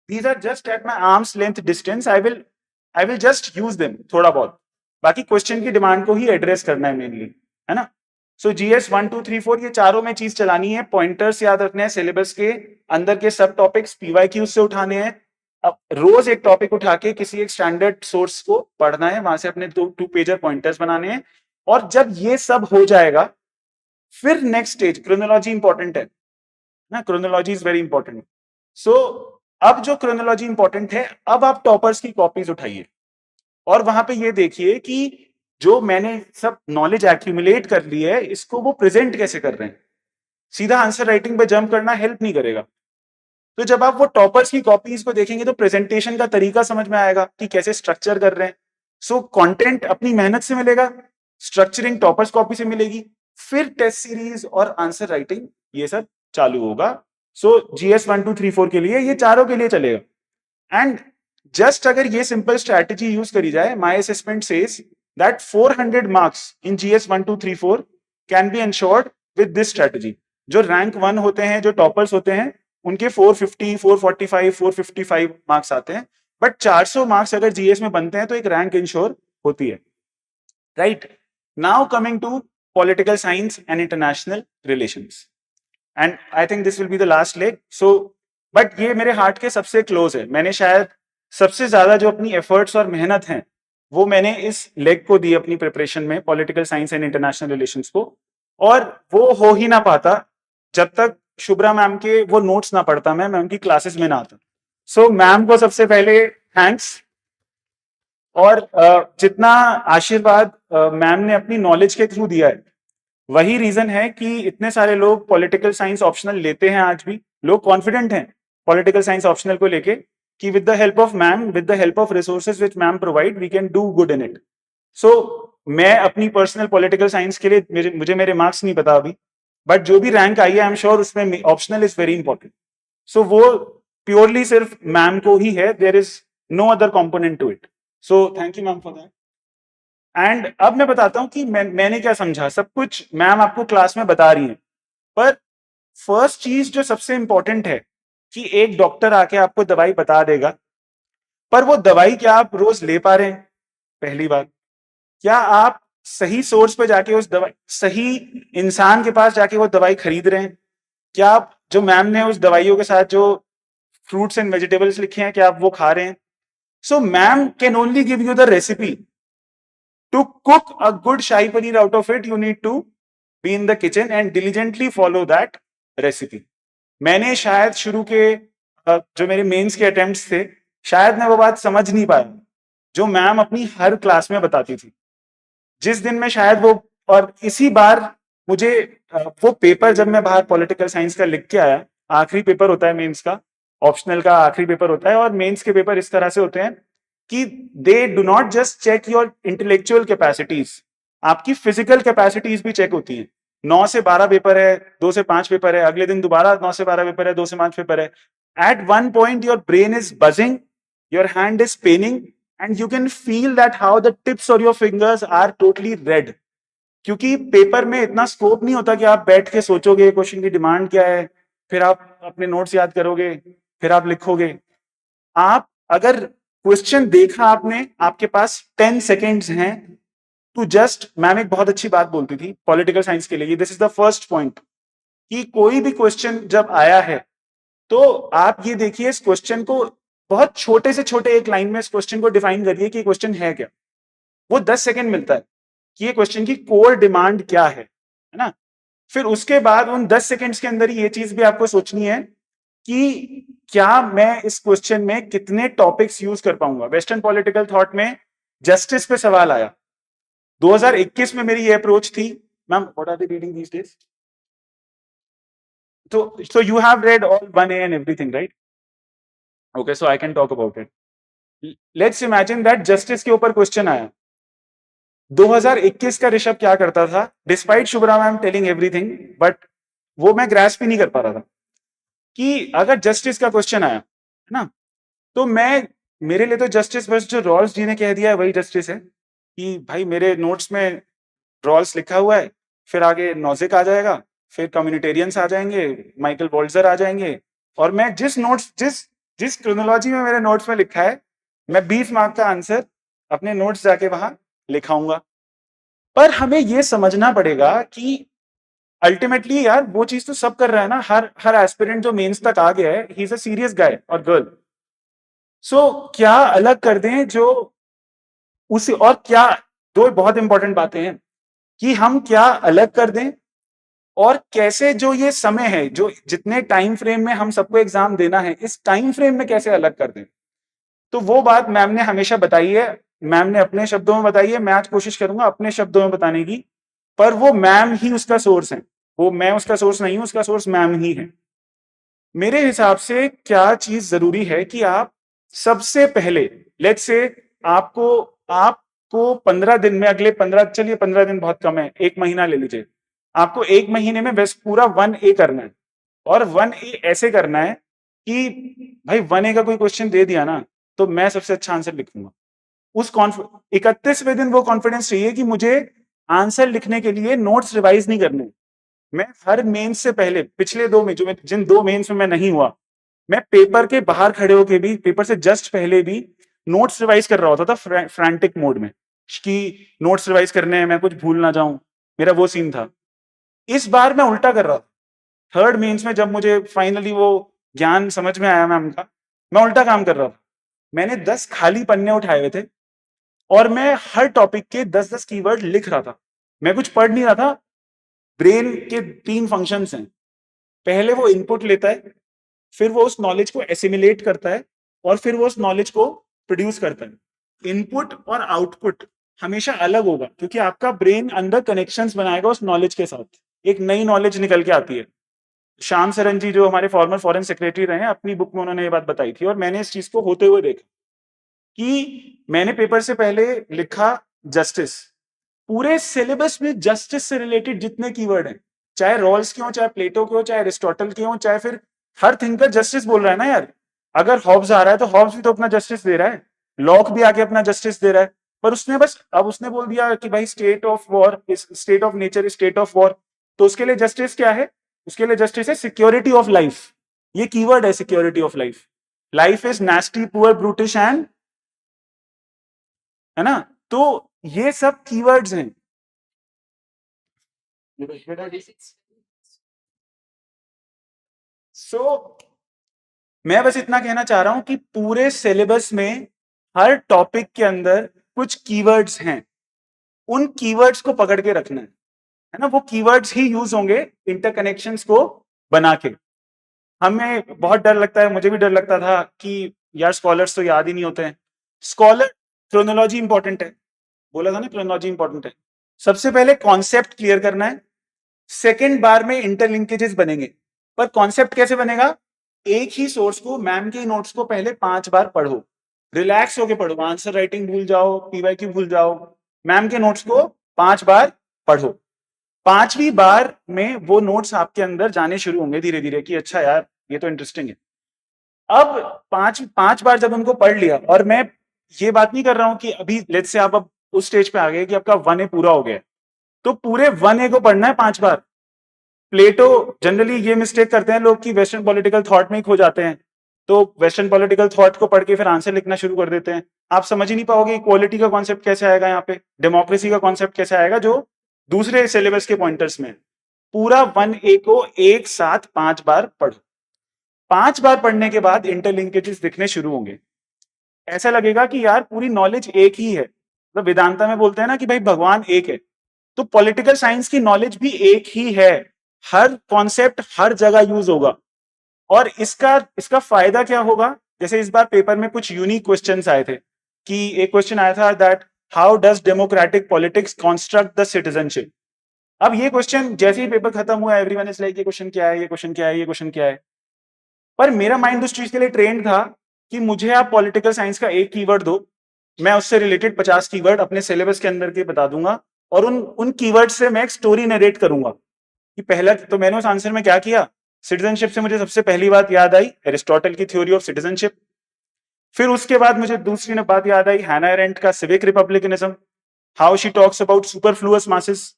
these are just at my arms length distance, I will just use them थोड़ा बहुत, बाकी क्वेश्चन की डिमांड को ही एड्रेस करना है मेनली, है ना। सो GS 1 2 3 4 ये चारों में चीज चलानी है, पॉइंटर्स याद रखने हैं, सिलेबस के अंदर के सब टॉपिक्स PYQ से उठाने हैं। अब रोज एक टॉपिक उठा के किसी एक स्टैंडर्ड सोर्स को पढ़ना है, वहां से अपने 2 पेजर पॉइंटर्स बनाने हैं। और जब ये सब हो जाएगा, फिर नेक्स्ट स्टेज, क्रोनोलॉजी इंपॉर्टेंट है ना, क्रोनोलॉजी इज वेरी इंपॉर्टेंट। सो अब जो क्रोनोलॉजी इंपॉर्टेंट है, अब आप टॉपर्स की कॉपीज उठाइए और वहां पे ये देखिए कि जो मैंने सब नॉलेज एक्यूमुलेट कर ली है इसको वो प्रेजेंट कैसे कर रहे हैं। सीधा आंसर राइटिंग पे जंप करना हेल्प नहीं करेगा। तो जब आप वो टॉपर्स की कॉपीज को देखेंगे तो प्रेजेंटेशन का तरीका समझ में आएगा कि कैसे स्ट्रक्चर कर रहे हैं। सो कंटेंट अपनी मेहनत से मिलेगा, स्ट्रक्चरिंग टॉपर्स कॉपी से मिलेगी, फिर टेस्ट सीरीज और आंसर राइटिंग ये सब चालू होगा। सो GS 1 2 3 4 के लिए ये चारों के लिए चलेगा। एंड जस्ट अगर ये सिंपल स्ट्रैटेजी यूज करी जाए, my assessment says that 400 marks in GS 1 2 3 4 can be ensured with this strategy. जो रैंक 1 होते हैं, जो टॉपर्स होते हैं, उनके 450 445 455 मार्क्स आते हैं, बट 400 मार्क्स अगर जीएस में बनते हैं तो एक रैंक इंश्योर होती है, right. Now coming to political science and international relations, and I think this will be the last leg. So but ये मेरे हार्ट के सबसे क्लोज है, मैंने शायद सबसे ज्यादा जो अपनी एफर्ट्स और मेहनत है वो मैंने इस लेग को दी अपनी प्रिपरेशन में, political science and international relations को, और वो हो ही ना पाता जब तक शुभ्रा मैम के वो नोट्स ना पढ़ता मैं उनकी क्लासेस में ना आता। सो मैम को सबसे पहले थैंक्स, और जितना आशीर्वाद मैम ने अपनी नॉलेज के थ्रू दिया है, वही रीजन है कि इतने सारे लोग पॉलिटिकल साइंस ऑप्शनल लेते हैं। आज भी लोग कॉन्फिडेंट हैं पॉलिटिकल साइंस ऑप्शनल को लेके कि with the help of ma'am, with the help of resources which ma'am provide, we can do good in it. So मैं अपनी पर्सनल पॉलिटिकल साइंस के लिए मुझे मेरे मार्क्स नहीं पता अभी, बट जो भी रैंक आई है आई एम श्योर उसमें optional is very important. So वो प्योरली सिर्फ मैम को ही है, there is no other component to it. So thank you ma'am for that. And अब मैं बताता हूं कि मैंने क्या समझा। सब कुछ मैम आपको क्लास में बता रही है, पर फर्स्ट चीज जो सबसे इंपॉर्टेंट है कि एक डॉक्टर आके आपको दवाई बता देगा, पर वो दवाई क्या आप रोज ले पा रहे हैं? पहली बात, क्या आप सही सोर्स पे जाके उस दवाई, सही इंसान के पास जाके वो दवाई खरीद रहे हैं? क्या आप जो मैम ने उस दवाइयों के साथ जो फ्रूट्स एंड वेजिटेबल्स लिखे हैं, क्या आप वो खा रहे हैं? So ma'am can only give you the recipe. To cook a good shahi paneer out of it, you need to be in the kitchen and diligently follow that recipe. मैंने शायद शुरू के जो मेरे मेंस के अटेम्प्ट्स थे, शायद मैं वो बात समझ नहीं पाया जो मैम अपनी हर क्लास में बताती थी। जिस दिन में शायद वो, और इसी बार मुझे वो पेपर जब मैं बाहर पॉलिटिकल साइंस का लिख के आया, आखिरी पेपर होता है मेंस का, ऑप्शनल का आखिरी पेपर होता है, और मेंस के पेपर इस तरह से होते हैं कि they do not just check your intellectual capacities, आपकी फिजिकल कैपेसिटीज भी चेक होती है। 9 से 12 पेपर है, 2 से 5 पेपर है, अगले दिन दोबारा 9 से 12 पेपर है, 2 से 5 पेपर है। At one point your brain is buzzing, your hand is paining, and you can feel that how the tips of your fingers are totally red, क्योंकि पेपर में इतना स्कोप नहीं होता कि आप बैठ के सोचोगे क्वेश्चन की डिमांड क्या है, फिर आप अपने नोट्स याद करोगे, फिर आप लिखोगे। आप अगर क्वेश्चन देखा आपने, आपके पास 10 सेकेंड्स हैं टू जस्ट, मैम एक बहुत अच्छी बात बोलती थी पॉलिटिकल साइंस के लिए, this is the first point, कि कोई भी क्वेश्चन जब आया है तो आप ये देखिए इस क्वेश्चन को बहुत छोटे से छोटे एक लाइन में इस क्वेश्चन को डिफाइन करिए कि क्वेश्चन है क्या। वो 10 सेकंड मिलता है कि ये क्वेश्चन की कोर डिमांड क्या है ना। फिर उसके बाद उन 10 सेकंड्स के अंदर ये चीज भी आपको सोचनी है कि क्या मैं इस क्वेश्चन में कितने टॉपिक्स यूज कर पाऊंगा। वेस्टर्न पॉलिटिकल थॉट में जस्टिस पे सवाल आया 2021 में, मेरी ये अप्रोच थी, ma'am what are the reading these days? So you have read all 1A and everything, right? Okay, so I can talk about it. Let's imagine that justice के ऊपर क्वेश्चन आया 2021 का। ऋषभ क्या करता था, despite Shubhra ma'am telling everything, but वो मैं grasp ही नहीं कर पा रहा था कि अगर जस्टिस का क्वेश्चन आया है ना, तो मेरे लिए तो जस्टिस बस जो रॉल्स जी ने कह दिया है वही जस्टिस है, कि भाई मेरे नोट्स में रॉल्स लिखा हुआ है, फिर आगे नॉजिक आ जाएगा, फिर कम्युनिटेरियंस आ जाएंगे, माइकल वॉल्जर आ जाएंगे, और मैं जिस क्रोनोलॉजी में मेरे नोट्स में लिखा है, मैं 20 मार्क का आंसर अपने नोट्स जाके वहां लिखाऊंगा। पर हमें ये समझना पड़ेगा कि अल्टीमेटली यार वो चीज तो सब कर रहा है ना, हर एस्पिरेंट जो मेंस तक आ गया है, ही इज अ सीरियस गाय और गर्ल। सो क्या अलग कर दें जो उसी, और क्या, दो बहुत इंपॉर्टेंट बातें हैं कि हम क्या अलग कर दें, और कैसे जो ये समय है, जो जितने टाइम फ्रेम में हम सबको एग्जाम देना है, इस टाइम फ्रेम में कैसे अलग कर दें। तो वो बात मैम ने हमेशा बताई है, मैम ने अपने शब्दों में बताई है, मैं आज कोशिश करूंगा अपने शब्दों में बताने की, पर वो मैम ही उसका सोर्स है, वो मैं उसका सोर्स नहीं हूं, उसका सोर्स मैम ही है। मेरे हिसाब से क्या चीज जरूरी है कि आप सबसे पहले, लेट्स से आपको 15 दिन में, अगले 15, चलिए 15 दिन बहुत कम है, 1 महीना ले लीजिए, आपको 1 महीने में बस पूरा 1A करना है, और 1A ऐसे करना है कि भाई 1A का कोई क्वेश्चन दे दिया ना, तो मैं सबसे अच्छा आंसर लिखूंगा। उस 31वें दिन वो कॉन्फिडेंस चाहिए कि मुझे आंसर लिखने के लिए नोट्स रिवाइज नहीं करने। मैं हर मेंस से पहले, पिछले 2 में, जिन 2 मेंस में मैं नहीं हुआ, मैं पेपर के बाहर खड़े होके भी, पेपर से जस्ट पहले भी नोट्स रिवाइज कर रहा होता था फ्रैंटिक मोड में, कि नोट्स रिवाइज करने हैं, मैं कुछ भूल ना जाऊं, मेरा वो सीन था। इस बार मैं उल्टा कर रहा था। थर्ड मेंस में जब मुझे फाइनली वो ज्ञान समझ में आया मैम का, मैं उल्टा काम कर रहा था। मैंने 10 खाली पन्ने उठाए हुए थे और मैं हर टॉपिक के 10-10 कीवर्ड लिख रहा था। मैं कुछ पढ़ नहीं रहा था। ब्रेन के 3 फंक्शंस हैं। पहले वो इनपुट लेता है, फिर वो उस नॉलेज को एसिमिलेट करता है और फिर वो उस नॉलेज को प्रोड्यूस करता है। इनपुट और आउटपुट हमेशा अलग होगा क्योंकि आपका ब्रेन अंदर कनेक्शंस बनाएगा उस नॉलेज के साथ। एक नई नॉलेज निकल के आती है। श्याम सरन जी जो हमारे फॉर्मर फॉरेन सेक्रेटरी रहे हैं, अपनी बुक में उन्होंने ये बात बताई थी और मैंने इस चीज को होते हुए देखा कि मैंने पेपर से पहले लिखा जस्टिस। पूरे सिलेबस में जस्टिस से रिलेटेड जितने कीवर्ड हैं, चाहे रॉल्स के हो, चाहे प्लेटो के हो, चाहे एरिस्टोटल के हो, चाहे फिर हर थिंकर जस्टिस बोल रहा है ना यार। अगर हॉब्स आ रहा है तो हॉब्स भी तो अपना जस्टिस दे रहा है, लॉक भी आके अपना जस्टिस दे रहा है। पर उसने बस अब उसने बोल दिया कि भाई state of war, state of nature, state of war. तो उसके लिए जस्टिस क्या है? उसके लिए जस्टिस है सिक्योरिटी ऑफ लाइफ। ये कीवर्ड है security of life. Life is nasty, poor, brutish and, है ना? तो ये सब कीवर्ड्स हैं। मैं बस इतना कहना चाह रहा हूं कि पूरे सिलेबस में हर टॉपिक के अंदर कुछ कीवर्ड्स हैं। उन कीवर्ड्स को पकड़ के रखना है ना? वो कीवर्ड्स ही यूज होंगे इंटरकनेक्शंस को बना के। हमें बहुत डर लगता है, मुझे भी डर लगता था कि यार स्कॉलर्स तो याद ही नहीं होते हैं। स्कॉलर, क्रोनोलॉजी इंपॉर्टेंट है, बोला था ना, क्रोनोलॉजी इंपॉर्टेंट है। सबसे पहले कॉन्सेप्ट क्लियर करना है, सेकेंड बार में इंटरलिंकेजेस बनेंगे। पर कॉन्सेप्ट कैसे बनेगा? एक ही सोर्स को, मैम के नोट्स को पहले 5 बार पढ़ो, रिलैक्स होके पढ़ो, आंसर राइटिंग भूल जाओ, पीवाईक्यू भूल जाओ, मैम के नोट्स को 5 बार पढ़ो। 5वीं बार में वो नोट्स आपके अंदर जाने शुरू होंगे धीरे धीरे कि अच्छा यार ये तो इंटरेस्टिंग है। अब 5 बार जब उनको पढ़ लिया, और मैं ये बात नहीं कर रहा हूं कि अभी लेट्स से आप अब उस स्टेज पे आ गए कि आपका 1A पूरा हो गया, तो पूरे 1A को पढ़ना है 5 बार। प्लेटो, जनरली ये मिस्टेक करते हैं लोग कि वेस्टर्न पॉलिटिकल थॉट में ही खो जाते हैं, तो वेस्टर्न पॉलिटिकल थॉट को पढ़ के फिर आंसर लिखना शुरू कर देते हैं। आप समझ ही नहीं पाओगे इक्वालिटी का कॉन्सेप्ट कैसे आएगा, यहाँ पे डेमोक्रेसी का कॉन्सेप्ट कैसे आएगा जो दूसरे सिलेबस के पॉइंटर्स में। पूरा 1A को एक साथ 5 बार पढ़ो। 5 बार पढ़ने के बाद इंटरलिंकेजेस दिखने शुरू होंगे। ऐसा लगेगा कि यार पूरी नॉलेज एक ही है। तो वेदांता में बोलते हैं ना कि भाई भगवान एक है, तो पॉलिटिकल साइंस की नॉलेज भी एक ही है। हर कॉन्सेप्ट हर जगह यूज होगा। और इसका फायदा क्या होगा? जैसे इस बार पेपर में कुछ यूनिक क्वेश्चंस आए थे कि एक क्वेश्चन आया था that how does democratic politics construct the citizenship. अब ये क्वेश्चन जैसे ही पेपर खत्म हुआ, एवरीवन इज लाइक ये क्वेश्चन क्या है, ये क्वेश्चन क्या है, ये क्वेश्चन क्या है। पर मेरा माइंड उस चीज के लिए ट्रेंड था कि मुझे आप पॉलिटिकल साइंस का एक कीवर्ड दो, मैं उससे रिलेटेड 50 कीवर्ड अपने सिलेबस के अंदर के बता दूंगा, और उन कीवर्ड से मैं एक स्टोरी नरेट करूंगा। कि पहला तो मैंने उस आंसर में क्या किया, सिटीजनशिप से मुझे सबसे पहली बात याद आई एरिस्टोटल की थ्योरी ऑफ सिटीजनशिप। फिर उसके बाद मुझे दूसरी बात याद आई हैना एरेंट का civic republicanism, how she talks about superfluous masses.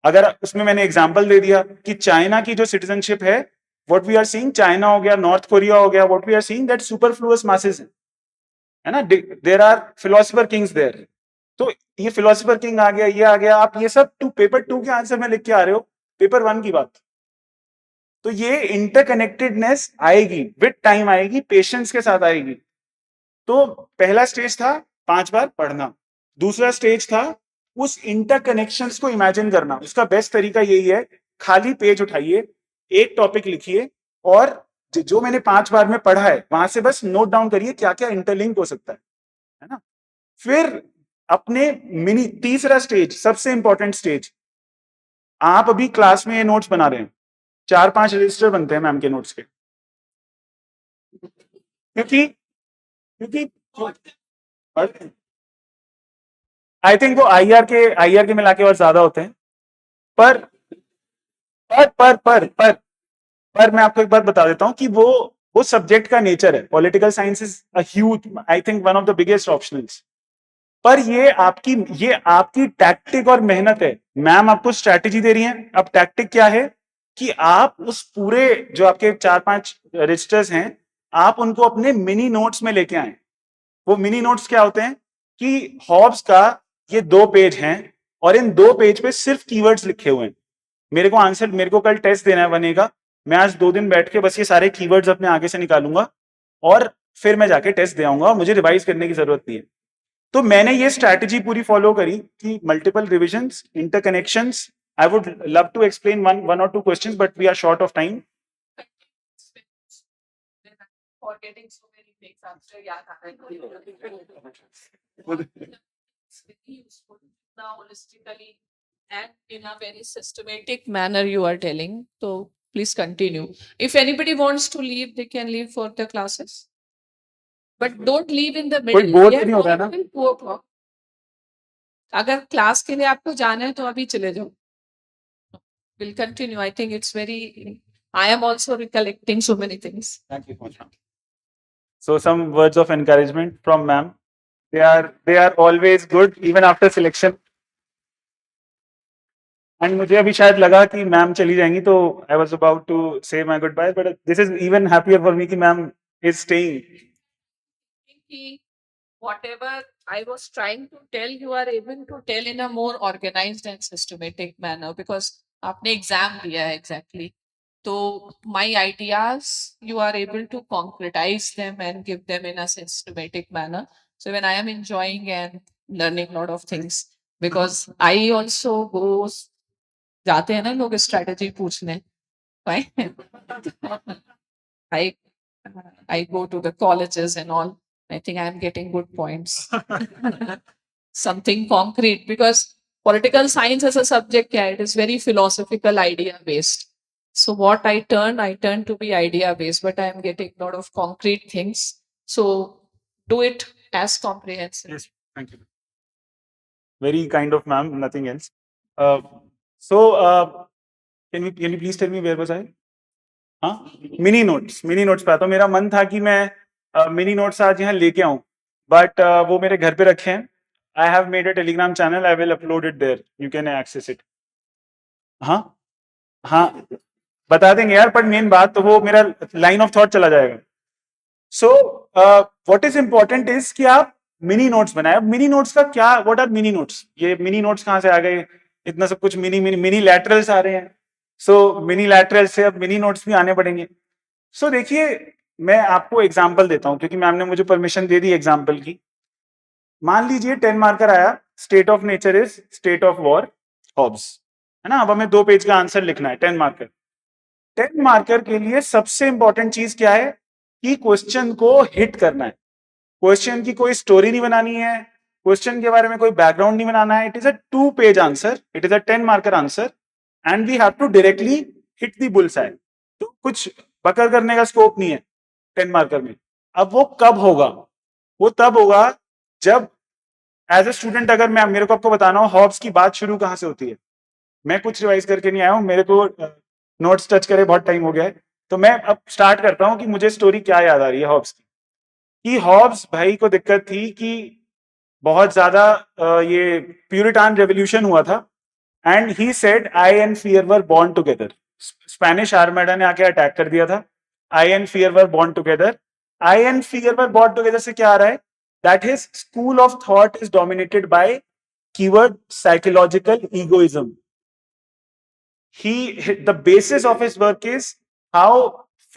अगर उसमें मैंने एग्जांपल दे दिया कि चाइना की जो सिटीजनशिप है, what we are seeing, China हो गया, नॉर्थ कोरिया हो गया, what we are seeing that superfluous masses है ना, there are philosopher kings there. तो ये फिलोसोफर किंग आ गया, ये आ गया, आप ये सब पेपर 2 के आंसर में लिख के आ रहे हो, पेपर 1 की बात। तो ये इंटरकनेक्टेडनेस आएगी, विद टाइम आएगी, पेशेंस के साथ आएगी। तो पहला स्टेज था 5 बार पढ़ना। दूसरा स्टेज था उस इंटरकनेक्शंस को इमेजिन करना। उसका बेस्ट तरीका यही है, खाली पेज उठाइए, एक टॉपिक लिखिए, और जो मैंने 5 बार में पढ़ा है वहां से बस नोट डाउन करिए क्या क्या इंटरलिंक हो सकता है ना? फिर अपने मिनी, तीसरा स्टेज, सबसे इंपॉर्टेंट स्टेज, आप अभी क्लास में ये नोट्स बना रहे हैं, 4-5 रजिस्टर बनते हैं मैम के नोट्स के, क्योंकि क्योंकि आई थिंक वो आईआर के मिला के और ज्यादा होते हैं। पर पर मैं आपको एक बात बता देता हूं कि वो सब्जेक्ट का नेचर है। Political science is a huge, I think one of the biggest optionals. पर ये आपकी टैक्टिक और मेहनत है। मैम आपको स्ट्रैटेजी दे रही है। अब टैक्टिक क्या है कि आप उस पूरे जो आपके 4-5 रजिस्टर्स हैं, आप उनको अपने मिनी नोट्स में लेके आए। वो मिनी नोट्स क्या होते हैं कि हॉब्स का ये 2 पेज हैं, और इन 2 पेज पे सिर्फ कीवर्ड्स लिखे हुए हैं। मेरे को कल टेस्ट देना है 1A का। मैं आज 2 दिन बैठ के बस ये सारे कीवर्ड्स अपने आगे से निकालूंगा, और फिर मैं जाके टेस्ट दे आऊंगा, मुझे रिवाइज करने की जरूरत नहीं है। तो मैंने ये स्ट्रैटेजी पूरी फॉलो करी कि multiple revisions, interconnections. I would love to explain one or two questions, but we are short of time. Forgetting so many things after yaad aa raha hai. It's very useful now holistically and in a very systematic manner you are telling. So please continue. If anybody wants to leave, they can leave for the classes. But don't leave in the middle. कोई bore Yeah, नहीं होगा ना? till 2 o'clock. अगर class के लिए आपको जाना है तो अभी चले जाओ. We'll continue. I think it's very. I am also recollecting so many things. Thank you so much, ma'am. So some words of encouragement from ma'am. They are always good even after selection. And मुझे अभी शायद लगा कि ma'am चली जाएंगी, तो I was about to say my goodbye, but this is even happier for me कि ma'am is staying. Whatever I was trying to tell, you are able to tell in a more organized and systematic manner because आपने exam दिया है exactly. So my ideas, you are able to concretize them and give them in a systematic manner. So when I am enjoying and learning a lot of things, because I also go, जाते हैं ना लोग strategy पूछने, fine. I I go to the colleges and all. I think I'm getting good points. Something concrete because political science as a subject, yeah, it is very philosophical, idea based. So what I turn to be idea based, but I'm getting a lot of concrete things. So do it as comprehensive. Yes, thank you. Very kind of ma'am, nothing else. So can you please tell me where was I? हाँ, mini notes पे आता हूँ. मेरा मन था कि मैं mini notes आज यहाँ लेके आऊँ, बट वो मेरे घर पे रखे हैं. I have made a Telegram channel, I will upload it there, you can access it. हाँ हाँ, बता देंगे यार, पर मेन बात तो वो मेरा लाइन ऑफ थॉट चला जाएगा. So what is important is कि आप मिनी नोट्स बनाए. अब मिनी नोट्स का क्या, व्हाट आर मिनी नोट्स? ये मिनी नोट्स कहाँ से आ गए? इतना सब कुछ मिनी मिनी मिनी लैटरल्स आ रहे हैं. सो मिनी लैटरल से अब मिनी नोट्स भी आने पड़ेंगे. सो देखिए, मैं आपको एग्जांपल देता हूं क्योंकि मैम ने मुझे परमिशन दे दी एग्जांपल की. मान लीजिए 10 मार्कर आया, state of nature is state of war, Hobbes, है ना. अब हमें 2 पेज का आंसर लिखना है. 10 मार्कर. 10 मार्कर के लिए सबसे इंपॉर्टेंट चीज क्या है कि क्वेश्चन को हिट करना है. क्वेश्चन की कोई स्टोरी नहीं बनानी है, क्वेश्चन के बारे में कोई बैकग्राउंड नहीं बनाना है. It is a 2 page answer, it is a 10 marker answer and we have to directly hit the bull's eye. तो कुछ बकर करने का स्कोप नहीं है 10 मार्कर में. अब वो कब होगा? वो तब होगा जब एज ए स्टूडेंट, अगर मैं मेरे को आपको बताना हो हॉब्स की बात शुरू कहां से होती है. मैं कुछ रिवाइज करके नहीं आया हूं, मेरे को नोट्स टच करे बहुत टाइम हो गया है. तो मैं अब स्टार्ट करता हूं कि मुझे स्टोरी क्या याद आ रही है हॉब्स की. कि हॉब्स भाई को दिक्कत थी कि बहुत ज्यादा ये प्यूरिटान रेवोल्यूशन हुआ था and he said I and fear were born together. Spanish Armada ने आके अटैक कर दिया था. I and fear were born together. I and fear were born together से क्या आ रहा है? That his school of thought is dominated by keyword psychological egoism. The basis of his work is how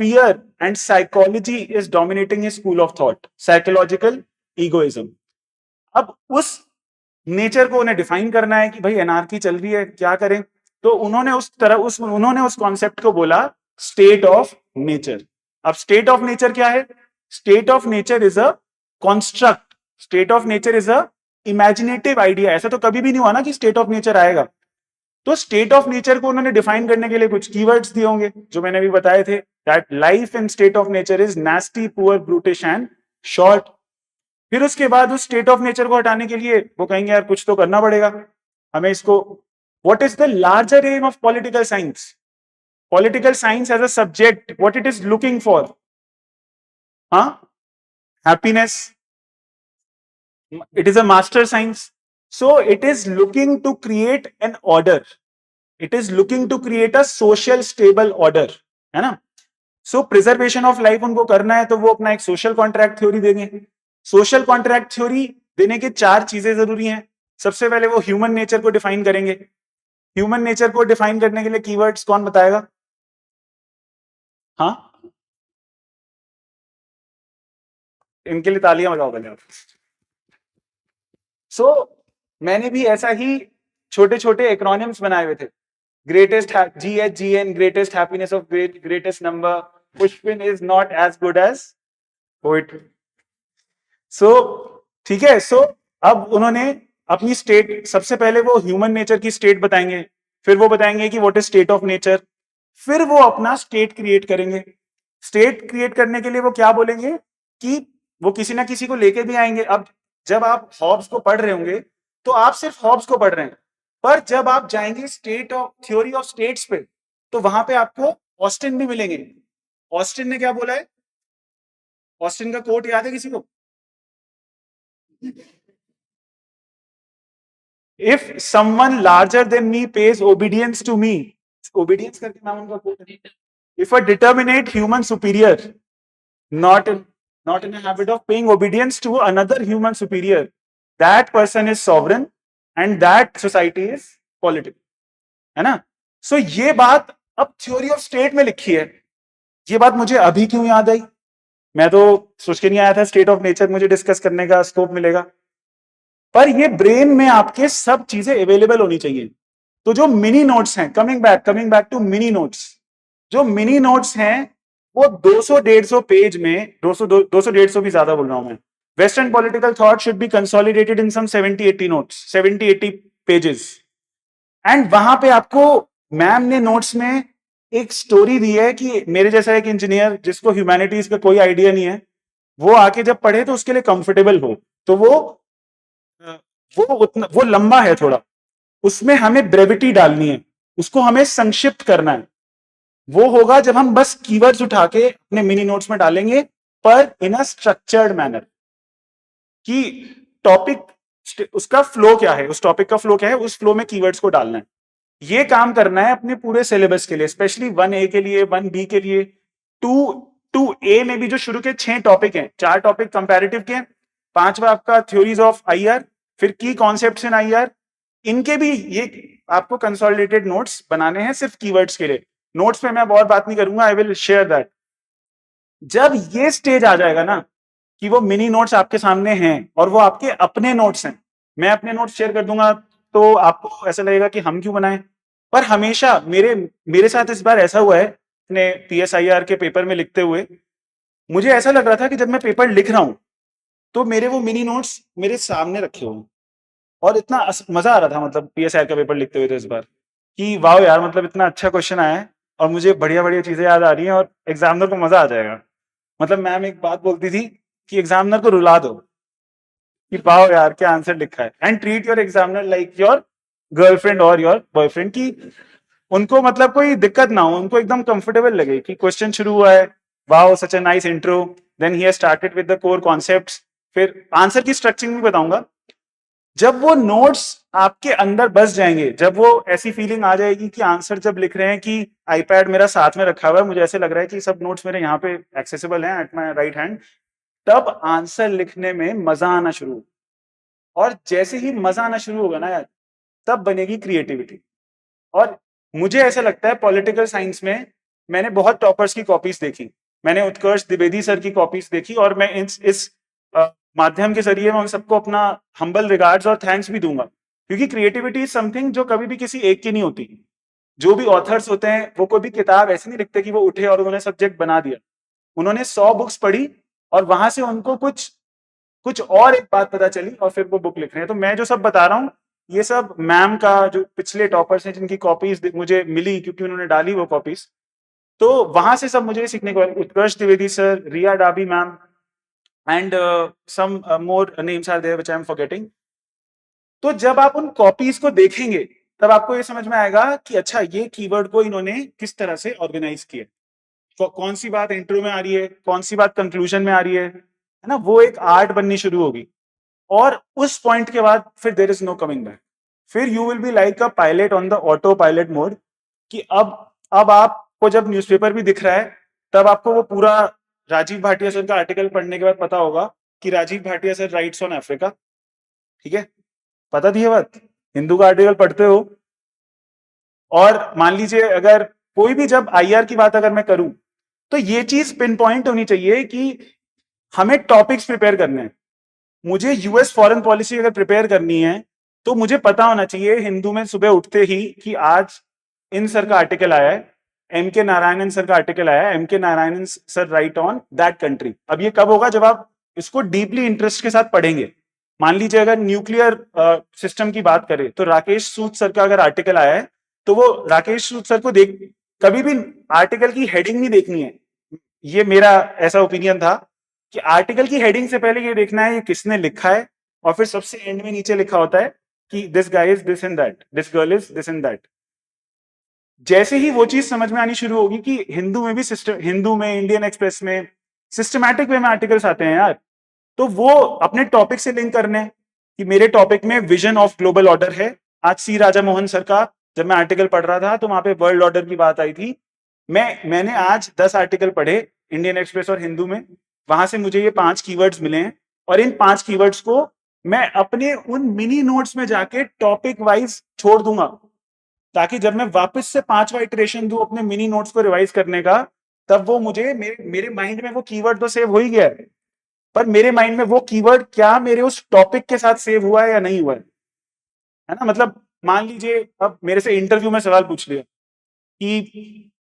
fear and psychology is dominating his school of thought, psychological egoism. अब उस nature को उन्हें define करना है कि भाई anarchy चल रही है, क्या करें. तो उन्होंने उस कॉन्सेप्ट को बोला स्टेट ऑफ नेचर. अब स्टेट ऑफ नेचर क्या है? State of nature is a construct. State of nature is a imaginative idea. ऐसा तो कभी भी नहीं हुआ ना कि स्टेट ऑफ नेचर आएगा. तो स्टेट ऑफ नेचर को उन्होंने डिफाइन करने के लिए कुछ कीवर्ड्स दिए होंगे जो मैंने भी बताए थे. That life in state of nature is nasty, poor, brutish and short. फिर उसके बाद उस स्टेट ऑफ नेचर को हटाने के लिए वो कहेंगे यार कुछ तो करना पड़ेगा हमें इसको. What is the larger aim of political science? Political science as a subject, what it is looking for? हाँ, happiness. It is a master science. So it is looking to create an order. It is looking to create a social stable order, है ना. So preservation of life उनको करना है तो वो अपना एक social contract theory देंगे. Social contract theory देने के 4 चीजें जरूरी हैं. सबसे पहले वो human nature को define करेंगे. Human nature को define करने के लिए keywords कौन बताएगा? हाँ, इनके लिए तालियां बजाओ पहले आप. सो मैंने भी ऐसा ही छोटे छोटे एक्रोनिम्स बनाए हुए थे, greatest GHGN, greatest happiness of greatest number, pushpin is not as good as poetry. So ठीक है, सो अब उन्होंने अपनी स्टेट, सबसे पहले वो ह्यूमन नेचर की स्टेट बताएंगे, फिर वो बताएंगे कि what is state of nature, फिर वो अपना स्टेट क्रिएट करेंगे। स्टेट क्रिएट करने के लिए वो क्या बोलेंगे कि वो किसी ना किसी को लेके भी आएंगे। अब जब आप हॉब्स को पढ़ रहे होंगे तो आप सिर्फ हॉब्स को पढ़ रहे हैं, पर जब आप जाएंगे state of theory of states पे तो वहां पे आपको ऑस्टिन भी मिलेंगे। ऑस्टिन ने क्या बोला है? ऑस्टिन का कोट याद है किसी को? If someone larger than me pays obedience to me, obedience करके नाम उनका कोट है, if a determinate human superior not not in a habit of paying obedience to another human superior, that person is sovereign and that society is political, है ना? सो ये बात अब theory of state में लिखी है। ये बात मुझे अभी क्यों याद आई? मैं तो सोच के नहीं आया था स्टेट ऑफ नेचर मुझे डिस्कस करने का स्कोप मिलेगा, पर ये ब्रेन में आपके सब चीजें अवेलेबल होनी चाहिए। तो जो मिनी नोट्स हैं, coming back to mini notes, जो मिनी नोट्स हैं वो 200-150 पेज में, 200-150 भी ज्यादा बोल रहा हूं मैं, western political thought should be consolidated in some 70-80 notes, 70-80 pages. And वहां पे आपको मैम ने नोट्स में एक स्टोरी दी है कि मेरे जैसा एक इंजीनियर जिसको ह्यूमैनिटीज का कोई आइडिया नहीं है, वो आके जब पढ़े तो उसके लिए कंफर्टेबल हो, तो वो लंबा है थोड़ा, उसमें हमें ब्रेविटी डालनी है, उसको हमें संक्षिप्त करना है। वो होगा जब हम बस कीवर्ड्स उठा के अपने मिनी नोट्स में डालेंगे, पर इन अ स्ट्रक्चर्ड मैनर, कि टॉपिक उसका फ्लो क्या है, उस टॉपिक का फ्लो क्या है, उस फ्लो में कीवर्ड्स को डालना है। ये काम करना है अपने पूरे सिलेबस के लिए, स्पेशली 1A के लिए, 1B के लिए, 2A में भी जो शुरू के 6 टॉपिक हैं, 4 टॉपिक कंपैरेटिव के, 5वां आपका थ्योरीज ऑफ आईआर, फिर की कॉन्सेप्ट्स इन आईआर, इनके भी ये आपको कंसोलिडेटेड नोट्स बनाने हैं सिर्फ कीवर्ड्स के लिए। नोट्स पे मैं बहुत बात नहीं करूंगा, आई विल शेयर दैट। जब ये स्टेज आ जाएगा ना कि वो मिनी नोट्स आपके सामने हैं और वो आपके अपने नोट्स हैं, मैं अपने नोट्स शेयर कर दूंगा तो आपको ऐसा लगेगा कि हम क्यों बनाएं, पर हमेशा मेरे साथ इस बार ऐसा हुआ है, अपने PSIR के पेपर में लिखते हुए मुझे ऐसा लग रहा था कि जब मैं पेपर लिख रहा हूं तो मेरे वो मिनी नोट्स मेरे सामने रखे हुए, और इतना मजा आ रहा था, मतलब PSIR का पेपर लिखते हुए तो इस बार, कि वाह यार, मतलब इतना अच्छा क्वेश्चन आया है और मुझे बढ़िया बढ़िया चीजें याद आ रही हैं और एग्जामिनर को मजा आ जाएगा। मतलब मैम एक बात बोलती थी कि एग्जामिनर को रुला दो कि वाह यार क्या आंसर लिखा है, and treat your examiner like your girlfriend और योर बॉयफ्रेंड, की उनको मतलब कोई दिक्कत ना हो, उनको एकदम कंफर्टेबल लगे कि क्वेश्चन शुरू हुआ है, wow such a nice intro, then he has started with the core concepts, फिर आंसर की स्ट्रक्चरिंग भी बताऊंगा। जब वो नोट्स आपके अंदर बस जाएंगे, जब वो ऐसी फीलिंग आ जाएगी कि आंसर जब लिख रहे हैं कि आईपैड मेरा साथ में रखा हुआ है, मुझे ऐसे लग रहा है कि सब नोट्स मेरे यहाँ पे एक्सेसिबल हैं एट माय राइट हैंड, तब आंसर लिखने में मजा आना शुरू। और जैसे ही मजा आना शुरू होगा ना यार, तब बनेगी क्रिएटिविटी। और मुझे ऐसा लगता है पॉलिटिकल साइंस में मैंने बहुत टॉपर्स की कॉपीज देखी, मैंने उत्कर्ष द्विवेदी सर की कॉपीज देखी, और मैं इस माध्यम के जरिए मैं उन सबको अपना हम्बल रिगार्ड्स और थैंक्स भी दूंगा, क्योंकि क्रिएटिविटी इज समथिंग जो कभी भी किसी एक की नहीं होती। जो भी ऑथर्स होते हैं वो कोई भी किताब ऐसे नहीं लिखते कि वो उठे और उन्होंने सब्जेक्ट बना दिया, उन्होंने 100 बुक्स पढ़ी और वहां से उनको कुछ कुछ और एक बात पता चली और फिर वो बुक लिख रहे हैं। तो मैं जो सब बता रहा हूँ ये सब मैम का, जो पिछले टॉपर्स हैं जिनकी कॉपीज मुझे मिली क्योंकि उन्होंने डाली वो कॉपीज, तो वहां से सब मुझे सीखने को मिला। Utkarsh Dwivedi sir, Riya Dabi ma'am, and some more names are there which I am forgetting। तो जब आप उन कॉपीज को देखेंगे तब आपको ये समझ में आएगा कि अच्छा ये कीवर्ड को इन्होंने किस तरह से ऑर्गेनाइज किया, तो कौन सी बात इंट्रो में आ रही है, कौन सी बात कंक्लूजन में आ रही है ना, वो एक आर्ट बननी शुरू होगी। और उस पॉइंट के बाद फिर there is no coming back, फिर you will be like a pilot on the auto pilot mode, कि अब आपको जब न्यूज़पेपर भी दिख रहा है तब आपको वो पूरा राजीव भाटिया सर का आर्टिकल पढ़ने के बाद पता होगा कि Rajiv Bhatia sir writes on Africa, ठीक है, पता थी ये बात, हिंदू का आर्टिकल पढ़ते हो। और मान लीजिए अगर कोई भी, जब आईआर की बात अगर मैं करूं तो ये चीज पिन पॉइंट होनी चाहिए कि हमें टॉपिक्स प्रिपेयर करने हैं, मुझे यूएस फॉरेन पॉलिसी अगर प्रिपेयर करनी है तो मुझे पता होना चाहिए हिंदू में सुबह उठते ही कि आज इन सर का आर्टिकल आया है, एम के नारायणन सर का आर्टिकल आया है, एम के Narayanan sir right on that country. अब ये कब होगा? जब आप इसको डीपली इंटरेस्ट के साथ पढ़ेंगे। मान लीजिए अगर न्यूक्लियर सिस्टम की बात करें तो राकेश सूद सर का अगर आर्टिकल आया है तो वो राकेश सूद सर को देख, कभी भी आर्टिकल की हेडिंग नहीं देखनी है। ये मेरा ऐसा ओपिनियन था कि आर्टिकल की हेडिंग से पहले ये देखना है ये किसने लिखा है, और फिर सबसे एंड में नीचे लिखा होता है कि this guy is this and that, this girl is this and that. जैसे ही वो चीज समझ में आनी शुरू होगी कि हिंदू में भी सिस्टम, हिंदू में, इंडियन एक्सप्रेस में सिस्टमैटिक वे में आर्टिकल्स आते हैं यार, तो वो अपने टॉपिक से लिंक करने कि मेरे टॉपिक में विजन ऑफ ग्लोबल ऑर्डर है। आज सी राजा मोहन सर का जब मैं आर्टिकल पढ़ रहा था तो वहां पे वर्ल्ड ऑर्डर की बात आई थी। मैंने आज 10 आर्टिकल पढ़े इंडियन एक्सप्रेस और हिंदू में, वहां से मुझे ये 5 कीवर्ड्स मिले हैं, और इन 5 कीवर्ड्स को मैं अपने उन मिनी नोट्स में जाके टॉपिक वाइज छोड़ दूंगा, ताकि जब मैं वापस से 5वां इटरेशन दूं अपने मिनी नोट्स को रिवाइज करने का, तब वो मुझे मेरे माइंड में वो कीवर्ड तो सेव हो ही गया है, पर मेरे माइंड में वो कीवर्ड क्या मेरे उस टॉपिक के साथ सेव हुआ है या नहीं हुआ है ना? मतलब मान लीजिए अब मेरे से इंटरव्यू में सवाल पूछ लिया कि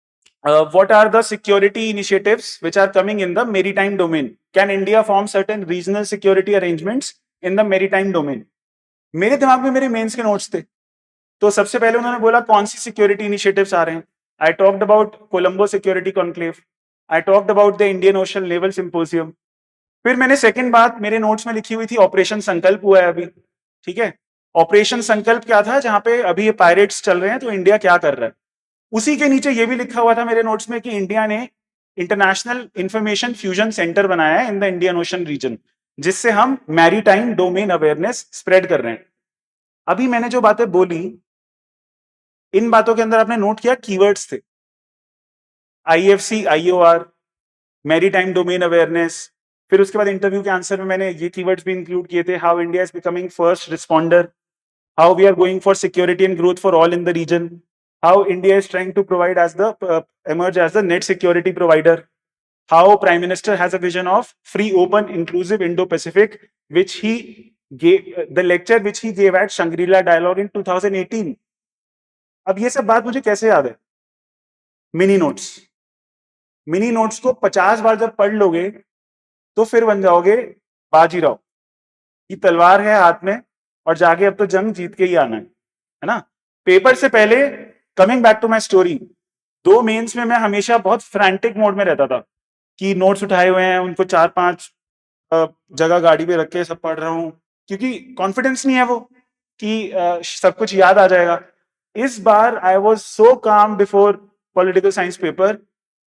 what are the security initiatives which are coming in the maritime domain? Can India form certain regional security arrangements in the maritime domain? मेरे दिमाग में मेरे मेंस के नोट्स थे, तो सबसे पहले उन्होंने बोला कौन सी सिक्योरिटी इनिशिएटिव्स आ रहे हैं। I talked about Colombo security conclave, I talked about the Indian ocean naval symposium. फिर मैंने सेकंड बात मेरे नोट्स में लिखी हुई थी, ऑपरेशन संकल्प हुआ है अभी, ठीक है, ऑपरेशन संकल्प क्या था? जहां पे अभी ये पायरेट्स चल रहे हैं तो इंडिया क्या कर रहा है। उसी के नीचे ये भी लिखा हुआ था मेरे नोट्स में कि इंडिया ने इंटरनेशनल इंफॉर्मेशन फ्यूजन सेंटर बनाया है in the Indian Ocean region, जिससे हम मैरीटाइम डोमेन अवेयरनेस स्प्रेड कर रहे हैं। अभी मैंने जो बातें बोली, इन बातों के अंदर आपने नोट किया कीवर्ड्स थे, IFC, IOR, maritime domain awareness. फिर उसके बाद इंटरव्यू के आंसर में मैंने ये कीवर्ड्स भी इंक्लूड किए थे, how India is becoming first responder, how we are going for security and growth for all in the region, how India is trying to provide as the emerge as the net security provider, how Prime Minister has a vision of free, open, inclusive Indo-Pacific, which he gave the lecture which he gave at Shangri-La Dialogue in 2018. अब ये सब बात मुझे कैसे याद है? Mini notes. Mini notes को 50 बार जब पढ़ लोगे तो फिर बन जाओगे बाजीराव की तलवार है हाथ में, और जाके अब तो जंग जीत के ही आना है ना? पेपर से पहले, coming back to my story, 2 mains में मैं हमेशा बहुत फ्रैंटिक मोड में रहता था कि नोट्स उठाए हुए हैं, उनको 4-5 जगह गाड़ी पे रख के सब पढ़ रहा हूँ, क्योंकि कॉन्फिडेंस नहीं है वो कि सब कुछ याद आ जाएगा। इस बार आई वॉज सो काम before political science paper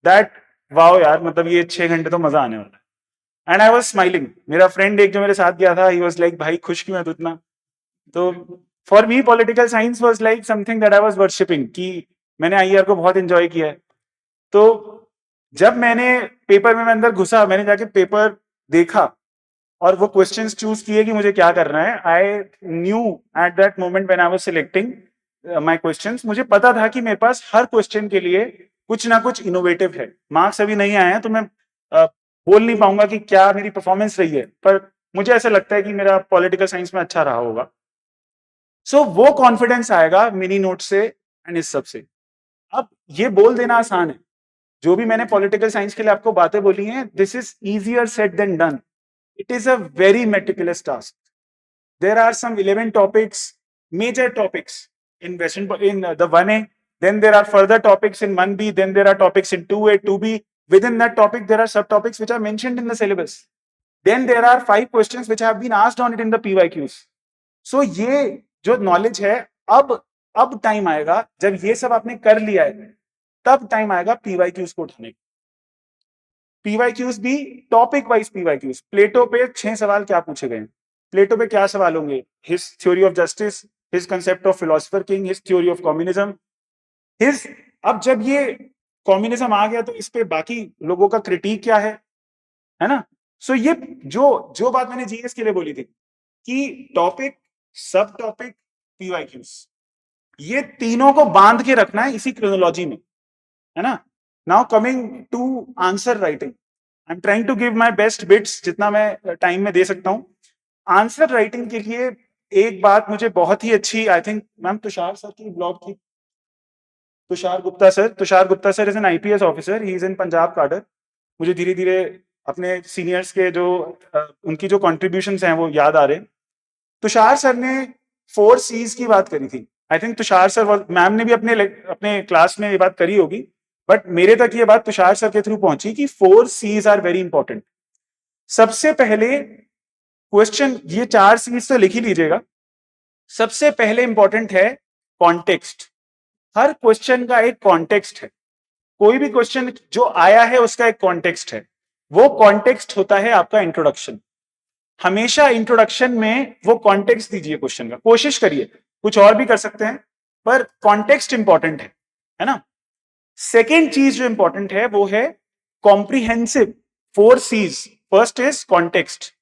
that wow यार, मतलब ये 6 घंटे तो मजा आने वाला है। And I was smiling. मेरा फ्रेंड एक जो मेरे साथ गया था, ही वॉज लाइक भाई खुश क्यों है तू इतना? तो for me political science was like something that I was worshipping, कि मैंने आईआर को बहुत एंजॉय किया है। तो जब मैंने पेपर में मैं अंदर घुसा, मैंने जाके पेपर देखा और वो क्वेश्चंस चूज किए कि मुझे क्या करना है। I knew at that moment when I was selecting my questions, मुझे पता था कि मेरे पास हर क्वेश्चन के लिए कुछ ना कुछ इनोवेटिव है। मार्क्स अभी नहीं आए हैं तो मैं बोल नहीं पाऊंगा कि क्या मेरी परफॉर्मेंस रही है, पर मुझे ऐसा लगता है कि मेरा पॉलिटिकल साइंस में अच्छा रहा होगा। सो वो कॉन्फिडेंस आएगा मिनी नोट से एंड इस सब से। अब ये बोल देना आसान है, जो भी मैंने पॉलिटिकल साइंस के लिए आपको बातें बोली हैं, this is easier said than done. It is a very meticulous task. There are some 11 topics, major topics in the 1A, then there are further topics in 1B, then there are topics in 2A, 2B. Within that topic there are subtopics which are mentioned in the syllabus. Then there are 5 questions which have been asked on it in the PYQs. So ये जो knowledge है, अब time आएगा जब ये सब आपने कर लिया है, तब टाइम आएगा पीवाईक्यूज को उठाने का। पीवाईक्यूज भी टॉपिक वाइज पीवाईक्यूज। प्लेटो पे 6 सवाल क्या पूछे गए? प्लेटो पे क्या सवाल होंगे? His theory of justice, his concept of philosopher king, his theory of communism, his. अब जब ये कम्युनिज्म आ गया तो इस पे बाकी लोगों का क्रिटिक क्या है ना? सो ये जो बात मैंने जीएस के लिए बोली थी कि टॉपिक, सब टॉपिक, पीवाईक्यूज, ये तीनों को बांध के रखना है इसी क्रोनोलॉजी में, है ना? Now coming to answer writing, I am trying to give my best bits जितना मैं टाइम में दे सकता हूं। आंसर राइटिंग के लिए एक बात मुझे बहुत ही अच्छी, I think ma'am Tushar sir की ब्लॉग थी, Tushar Gupta sir is an IPS officer, he is in Punjab cadre. मुझे धीरे धीरे अपने सीनियर्स के जो उनकी जो कॉन्ट्रीब्यूशंस हैं वो याद आ रहे। तुषार सर ने 4 C's की बात करी थी। I think Tushar sir, ma'am ने भी अपने क्लास में ये बात करी होगी, बट मेरे तक ये बात तुषार सर के थ्रू पहुंची कि 4 C's आर वेरी इंपॉर्टेंट। सबसे पहले क्वेश्चन, ये 4 C's तो लिख ही लीजिएगा। सबसे पहले इंपॉर्टेंट है कॉन्टेक्स्ट। हर क्वेश्चन का एक कॉन्टेक्स्ट है, कोई भी क्वेश्चन जो आया है उसका एक कॉन्टेक्स्ट है। वो कॉन्टेक्स्ट होता है आपका इंट्रोडक्शन। हमेशा इंट्रोडक्शन में वो कॉन्टेक्स्ट दीजिए क्वेश्चन का, कोशिश करिए, कुछ और भी कर सकते हैं पर कॉन्टेक्स्ट इंपॉर्टेंट है ना। सेकेंड चीज जो इंपॉर्टेंट है वो है comprehensive. 4 C's, first is context,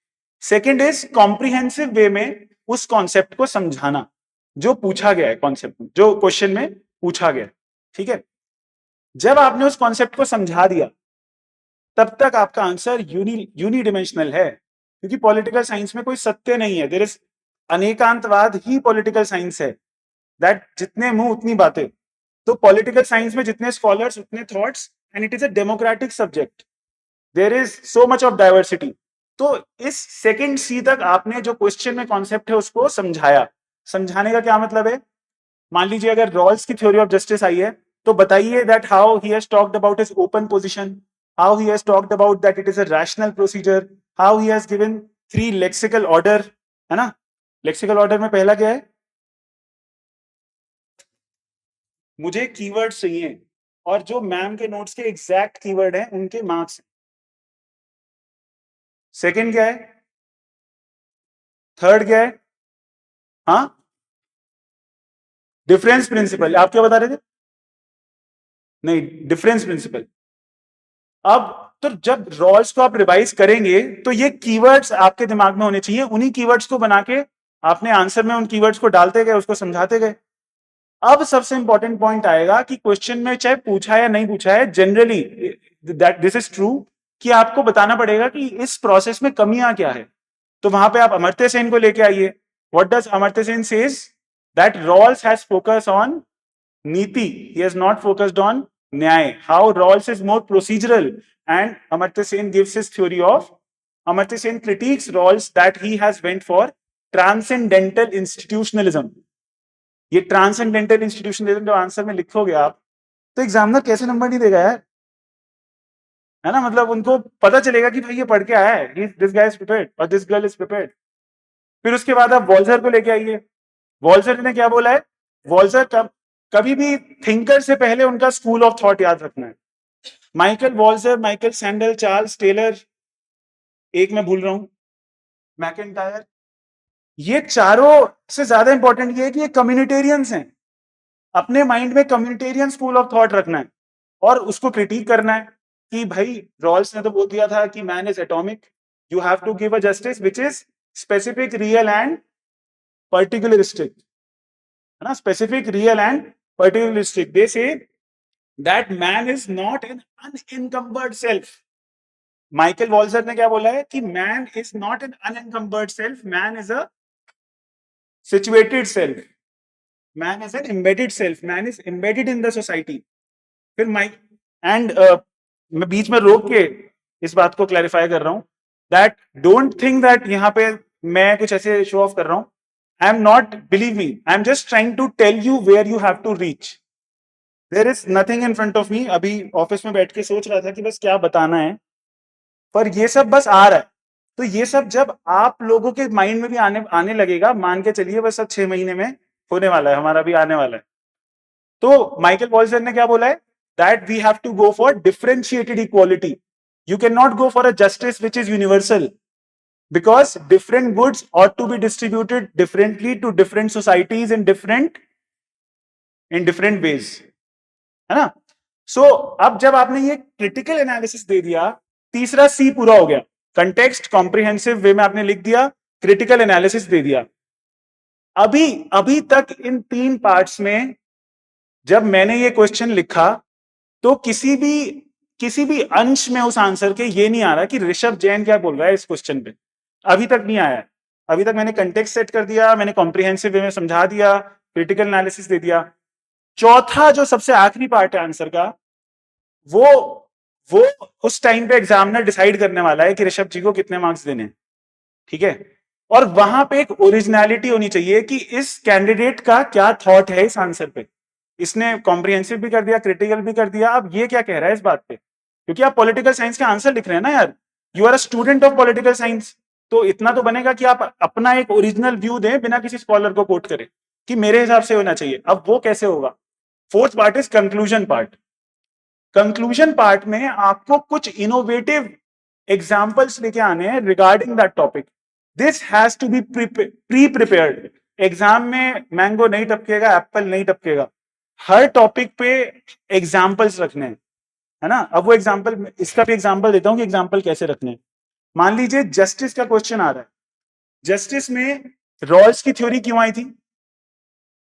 second is comprehensive way में उस कॉन्सेप्ट को समझाना जो पूछा गया है, कॉन्सेप्ट में जो क्वेश्चन में पूछा गया है, ठीक है। जब आपने उस कॉन्सेप्ट को समझा दिया तब तक आपका आंसर यूनिडिमेंशनल है, क्योंकि पॉलिटिकल साइंस में कोई सत्य नहीं है, देयर इज अनेकांतवाद ही पॉलिटिकल साइंस है, दैट जितने मुंह उतनी बातें। तो पॉलिटिकल साइंस में जितने स्कॉलर्स उतने thoughts, and it is a democratic subject, there is so much of diversity. तो इस सेकंड सी तक आपने जो क्वेश्चन में कॉन्सेप्ट है उसको समझाया। समझाने का क्या मतलब है, मान लीजिए अगर रॉल्स की थ्योरी ऑफ जस्टिस आई है तो बताइए that how he has talked about his open position, how he has talked about that it is a rational procedure, how he has given 3 lexical order, है ना। Lexical order में पहला क्या है, मुझे कीवर्ड्स चाहिए और जो मैम के नोट्स के एग्जैक्ट कीवर्ड हैं उनके मार्क्स। सेकंड क्या है, थर्ड क्या है, हाँ डिफरेंस प्रिंसिपल, आप क्या बता रहे थे, नहीं डिफरेंस प्रिंसिपल। अब तो जब रॉल्स को आप रिवाइज करेंगे तो ये कीवर्ड्स आपके दिमाग में होने चाहिए, उन्हीं कीवर्ड्स को बना के आपने आंसर में उन कीवर्ड्स को डालते गए, उसको समझाते गए। अब सबसे इंपॉर्टेंट पॉइंट आएगा कि क्वेश्चन में चाहे पूछा या नहीं पूछा है, generally that this is true, कि आपको बताना पड़ेगा कि इस प्रोसेस में कमियां क्या है। तो वहां पे आप अमर्त्य सेन को लेके आइए। What does Amartya Sen says, that Rawls has focus on niti, he has not focused on न्याय, how Rawls is more procedural, and Amartya Sen gives his theory of, Amartya Sen critiques Rawls that he has went for transcendental institutionalism। ये transcendental institutionalism जो answer में लिखोगे आप तो examiner कैसे number नहीं देगा यार, है ना। मतलब उनको पता चलेगा कि भाई ये पढ़ के आया है, दिस गाय इज प्रिपेयर्ड और दिस गर्ल इज प्रिपेयर्ड। फिर उसके बाद आप वॉल्जर को लेके आइए। वॉल्जर ने क्या बोला है, वॉल्जर कभी भी थिंकर से पहले उनका स्कूल ऑफ थॉट याद रखना है। Michael Walzer, Michael Sandel, Charles Taylor, एक मैं भूल रहा हूं, मैकेंटायर, ये चारों से ज्यादा इंपॉर्टेंट ये है कि ये कम्युनिटेरियंस हैं। अपने माइंड में कम्युनिटेरियन स्कूल ऑफ थॉट रखना है और उसको क्रिटिक करना है कि भाई रॉल्स ने तो बोल दिया था कि man is atomic, you have to give a justice which is specific, real and particularistic, है ना, specific, real and particularistic. They say that man is not an unencumbered self. Michael Walzer ने क्या बोला है कि man is not an unencumbered self, man is a situated self, man is an embedded self, man is embedded in the society. फिर Mike and मैं बीच में रोक के इस बात को क्लैरिफाई कर रहा हूं दैट डोंट थिंक दैट यहां पे मैं कुछ ऐसे शो ऑफ कर रहा हूं। I am not, believe me, I am just trying to tell you where you have to reach. There is nothing in front of me. अभी ऑफिस में बैठ के सोच रहा था कि बस क्या बताना है, पर ये सब बस आ रहा है। तो ये सब जब आप लोगों के माइंड में भी आने लगेगा, मान के चलिए बस अब 6 महीने में होने वाला है, हमारा भी आने वाला है। तो माइकल वॉल्जर ने क्या बोला है, that we have to go for differentiated equality. You cannot go for a justice which is universal, because different goods ought to be distributed differently to different societies in different ways, है ना। सो अब जब आपने ये critical analysis दे दिया, तीसरा सी पूरा हो गया, कंटेक्स्ट, कॉम्प्रिहेंसिव वे में आपने लिख दिया, क्रिटिकल एनालिसिस दे दिया। अभी तक इन 3 पार्ट्स में जब मैंने ये क्वेश्चन लिखा तो किसी भी अंश में उस आंसर के ये नहीं आ रहा कि ऋषभ जैन क्या बोल रहा है इस क्वेश्चन पे, अभी तक नहीं आया। अभी तक मैंने कंटेक्स्ट सेट कर दिया, मैंने कॉम्प्रिहेंसिव वे में समझा दिया, क्रिटिकल एनालिसिस दे दिया। चौथा जो सबसे आखिरी पार्ट है आंसर का, वो वो उस टाइम पे एग्जामिनर डिसाइड करने वाला है कि ऋषभ जी को कितने मार्क्स देने, ठीक है। और वहां पे एक ओरिजिनलिटी होनी चाहिए कि इस कैंडिडेट का क्या थॉट है इस आंसर पे। इसने कॉम्प्रिहेंसिव भी कर दिया, क्रिटिकल भी कर दिया, अब ये क्या कह रहा है इस बात पे, क्योंकि आप पॉलिटिकल साइंस का आंसर लिख रहे हैं ना यार, you are a student of political science, तो इतना तो बनेगा कि आप अपना एक ओरिजिनल व्यू दें बिना किसी स्कॉलर को कोट करे कि मेरे हिसाब से होना चाहिए। अब वो कैसे होगा? Fourth part is conclusion part. Conclusion part में आपको कुछ इनोवेटिव एग्जाम्पल्स लेके आने हैं regarding that topic. This has to be pre prepared. Exam में मैंगो नहीं टपकेगा, एप्पल नहीं टपकेगा, हर टॉपिक पे एग्जाम्पल्स रखने हैं, है ना। अब वो एग्जाम्पल, इसका भी एग्जाम्पल देता हूं कि एग्जाम्पल कैसे रखने हैं। मान लीजिए जस्टिस का क्वेश्चन आ रहा है, जस्टिस में रॉल्स की थ्योरी क्यों आई थी?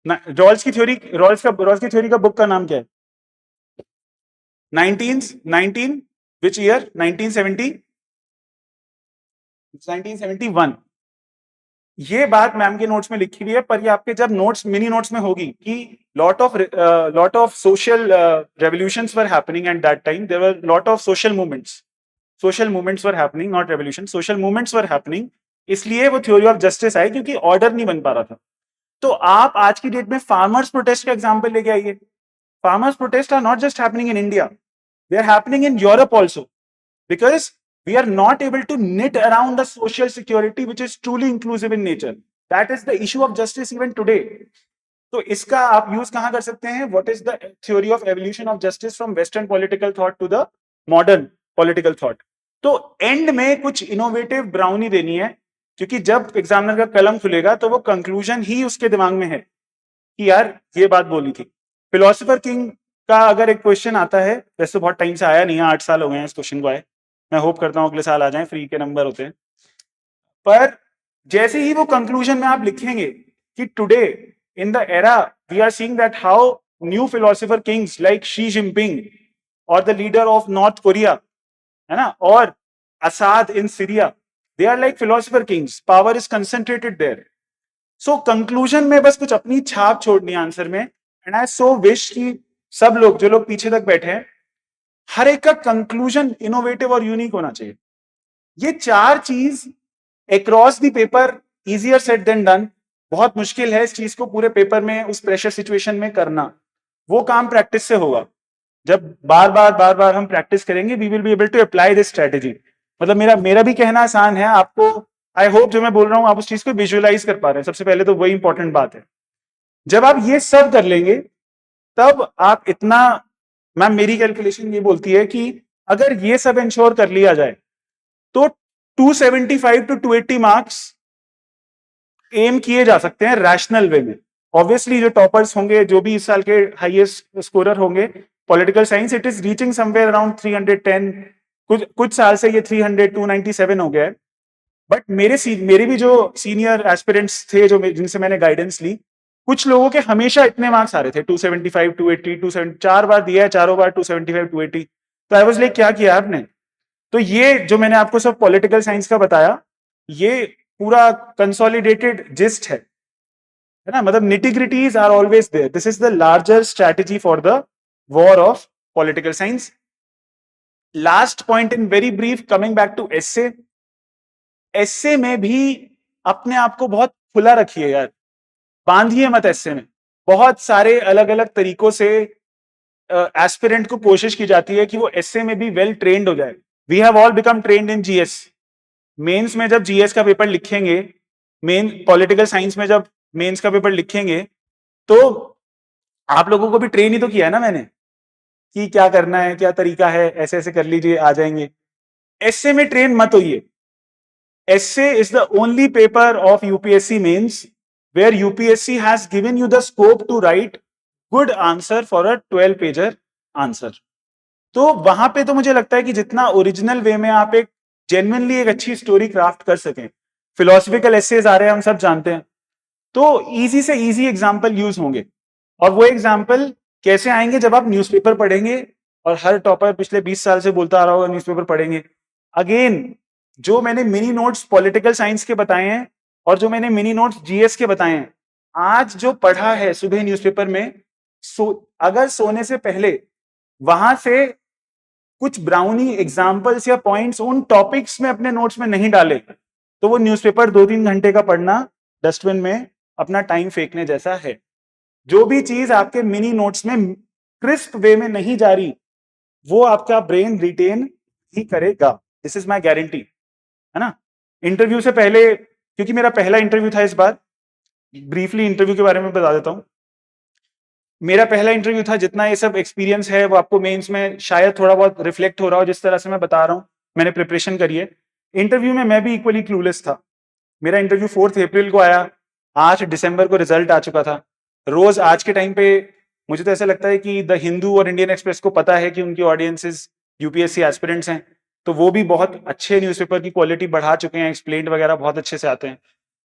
रॉल्स की थ्योरी का बुक का नाम क्या है? 19 which year? 1971। ये बात मैम के नोट्स में लिखी हुई है, पर ये आपके जब नोट्स, मिनी नोट्स में होगी कि lot of social revolutions were happening at that time, there were lot of social movements were happening, not revolution, social movements were happening, इसलिए वो थ्योरी ऑफ जस्टिस आई, क्योंकि ऑर्डर नहीं बन पा रहा था। तो आप आज की डेट में फार्मर्स प्रोटेस्ट का एग्जाम्पल लेके आइए। Farmers protest are not just happening in India, they are happening in Europe also, because we are not able to knit around the social security which is truly inclusive in nature. That is the issue of justice even today. तो इसका आप use कहां कर सकते हैं? What is the theory of evolution of justice from western political thought to the modern political thought? तो and में कुछ इनोवेटिव ब्राउनी देनी है, क्योंकि जब एग्जामिनर का कलम खुलेगा तो वो कंक्लूजन ही उसके दिमाग में है कि यार ये बात बोली थी। फिलोसोफर किंग का अगर एक क्वेश्चन आता है, वैसे बहुत टाइम से आया नहीं है, 8 साल हो गए हैं इस क्वेश्चन को आए, मैं होप करता हूँ अगले साल आ जाए, फ्री के नंबर होते हैं। पर जैसे ही वो कंक्लूजन में आप लिखेंगे कि today in the era we are seeing that how new philosopher kings like Xi Jinping और the leader of North Korea, है ना, और Assad in Syria, they are like philosopher kings, power is concentrated there. So conclusion में बस कुछ अपनी छाप छोड़नी है आंसर में, एंड आई सो विश कि सब लोग, जो लोग पीछे तक बैठे हैं, हर एक का कंक्लूजन इनोवेटिव और यूनिक होना चाहिए। ये चार चीज across the paper, easier said than done. बहुत मुश्किल है इस चीज को पूरे पेपर में उस प्रेशर सिचुएशन में करना। वो काम प्रैक्टिस से होगा। जब बार बार हम प्रैक्टिस करेंगे, we will be able to apply this strategy. मतलब मेरा भी कहना आसान है, आपको आई होप जो मैं बोल रहा हूं आप उस चीज को विजुअलाइज कर पा रहे हैं। सबसे पहले तो वही इंपॉर्टेंट बात है। जब आप ये सब कर लेंगे तब आप इतना, मैम मेरी कैलकुलेशन ये बोलती है कि अगर ये सब इंश्योर कर लिया जाए तो 275 टू 280 मार्क्स एम किए जा सकते हैं रैशनल वे में। ऑब्वियसली जो टॉपर्स होंगे, जो भी इस साल के हाईएस्ट स्कोरर होंगे political science, it is reaching somewhere around 310, कुछ साल से ये 300 297 हो गया है। बट मेरे भी जो सीनियर एस्पिरेंट्स थे, जो जिनसे मैंने गाइडेंस ली, कुछ लोगों के हमेशा इतने मार्क्स आ रहे थे, 275 280 270, 4 बार दिया है, चारों बार 275 280। तो आई वाज लाइक क्या किया आपने? तो ये जो मैंने आपको सब पॉलिटिकल साइंस का बताया, ये पूरा कंसोलिडेटेड जिस्ट है ना। मतलब nitty gritties are always there. This is the larger strategy for the war of political science. Last point in very brief, coming back to essay. Essay में भी अपने आप को बहुत खुला रखिए यार, बांधिए मत एस्से में। बहुत सारे अलग अलग तरीकों से एस्पिरेंट को कोशिश की जाती है कि वो एस्से में भी वेल ट्रेन्ड हो जाए। We have all become trained in GS. Mains में जब जीएस का पेपर लिखेंगे, मेन पॉलिटिकल साइंस में जब मेंस का पेपर लिखेंगे, तो आप लोगों को भी ट्रेन ही तो किया है ना मैंने, कि क्या करना है, क्या तरीका है, ऐसे ऐसे कर लीजिए आ जाएंगे। एस्से में ट्रेन मत होइए। Essay is the only paper of UPSC mains where UPSC has given you the scope to write good answer for a 12-pager answer. तो वहां पे तो मुझे लगता है कि जितना ओरिजिनल वे में आप एक जेन्युइनली एक अच्छी स्टोरी क्राफ्ट कर सकें। फिलोसफिकल एसेज आ रहे हैं, हम सब जानते हैं, तो इजी से इजी एग्जाम्पल यूज होंगे। और वो एग्जाम्पल कैसे आएंगे? जब आप न्यूज़पेपर पढ़ेंगे, और हर टॉपर पिछले 20 साल से बोलता आ रहा होगा न्यूज़पेपर पढ़ेंगे। अगेन जो मैंने मिनी नोट्स पॉलिटिकल साइंस के बताए हैं, और जो मैंने मिनी नोट्स जीएस के बताए हैं, आज जो पढ़ा है सुबह न्यूज़पेपर में, अगर सोने से पहले वहां से कुछ ब्राउनी एग्जाम्पल्स या पॉइंट्स उन टॉपिक्स में अपने नोट्स में नहीं डाले, तो वो न्यूज़पेपर 2-3 घंटे का पढ़ना डस्टबिन में अपना टाइम फेंकने जैसा है। जो भी चीज आपके मिनी नोट्स में क्रिस्प वे में नहीं जा रही, वो आपका ब्रेन रिटेन ही करेगा। दिस इज माय गारंटी, है ना। इंटरव्यू से पहले, क्योंकि मेरा पहला इंटरव्यू था इस बार, ब्रीफली इंटरव्यू के बारे में बता देता हूं। मेरा पहला इंटरव्यू था, जितना ये सब एक्सपीरियंस है वो आपको मेंस में शायद थोड़ा बहुत रिफ्लेक्ट हो रहा हो जिस तरह से मैं बता रहा हूँ, मैंने प्रिपरेशन करी है। इंटरव्यू में मैं भी इक्वली क्लूलेस था। मेरा इंटरव्यू 4 अप्रैल को आया, 8 दिसंबर को रिजल्ट आ चुका था। रोज आज के टाइम पे मुझे तो ऐसा लगता है कि द हिंदू और इंडियन एक्सप्रेस को पता है कि उनकी ऑडियंसेस यूपीएससी एस्पिरेंट्स हैं, तो वो भी बहुत अच्छे न्यूज़पेपर की क्वालिटी बढ़ा चुके हैं, एक्सप्लेन्ड वगैरह बहुत अच्छे से आते हैं।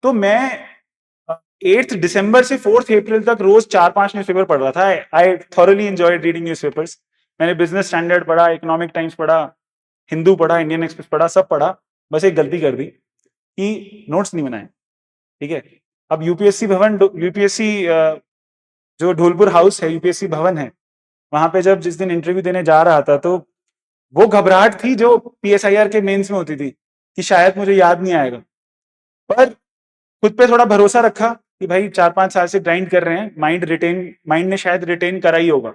तो मैं 8 दिसंबर से 4 अप्रैल तक रोज 4-5 न्यूज़पेपर पढ़ रहा था। I thoroughly enjoyed reading newspapers. मैंने बिजनेस स्टैंडर्ड पढ़ा, इकोनॉमिक टाइम्स पढ़ा, हिंदू पढ़ा, इंडियन एक्सप्रेस पढ़ा, सब पढ़ा। बस एक गलती कर दी कि नोट्स नहीं बनाए। ठीक है, अब यूपीएससी जो ढोलपुर हाउस है, यूपीएससी भवन है, वहां पे जब जिस दिन इंटरव्यू देने जा रहा था, तो वो घबराहट थी जो पीएसआईआर के मेंस में होती थी कि शायद मुझे याद नहीं आएगा। पर खुद पे थोड़ा भरोसा रखा कि भाई 4-5 साल से ग्राइंड कर रहे हैं, माइंड ने शायद रिटेन करा ही होगा।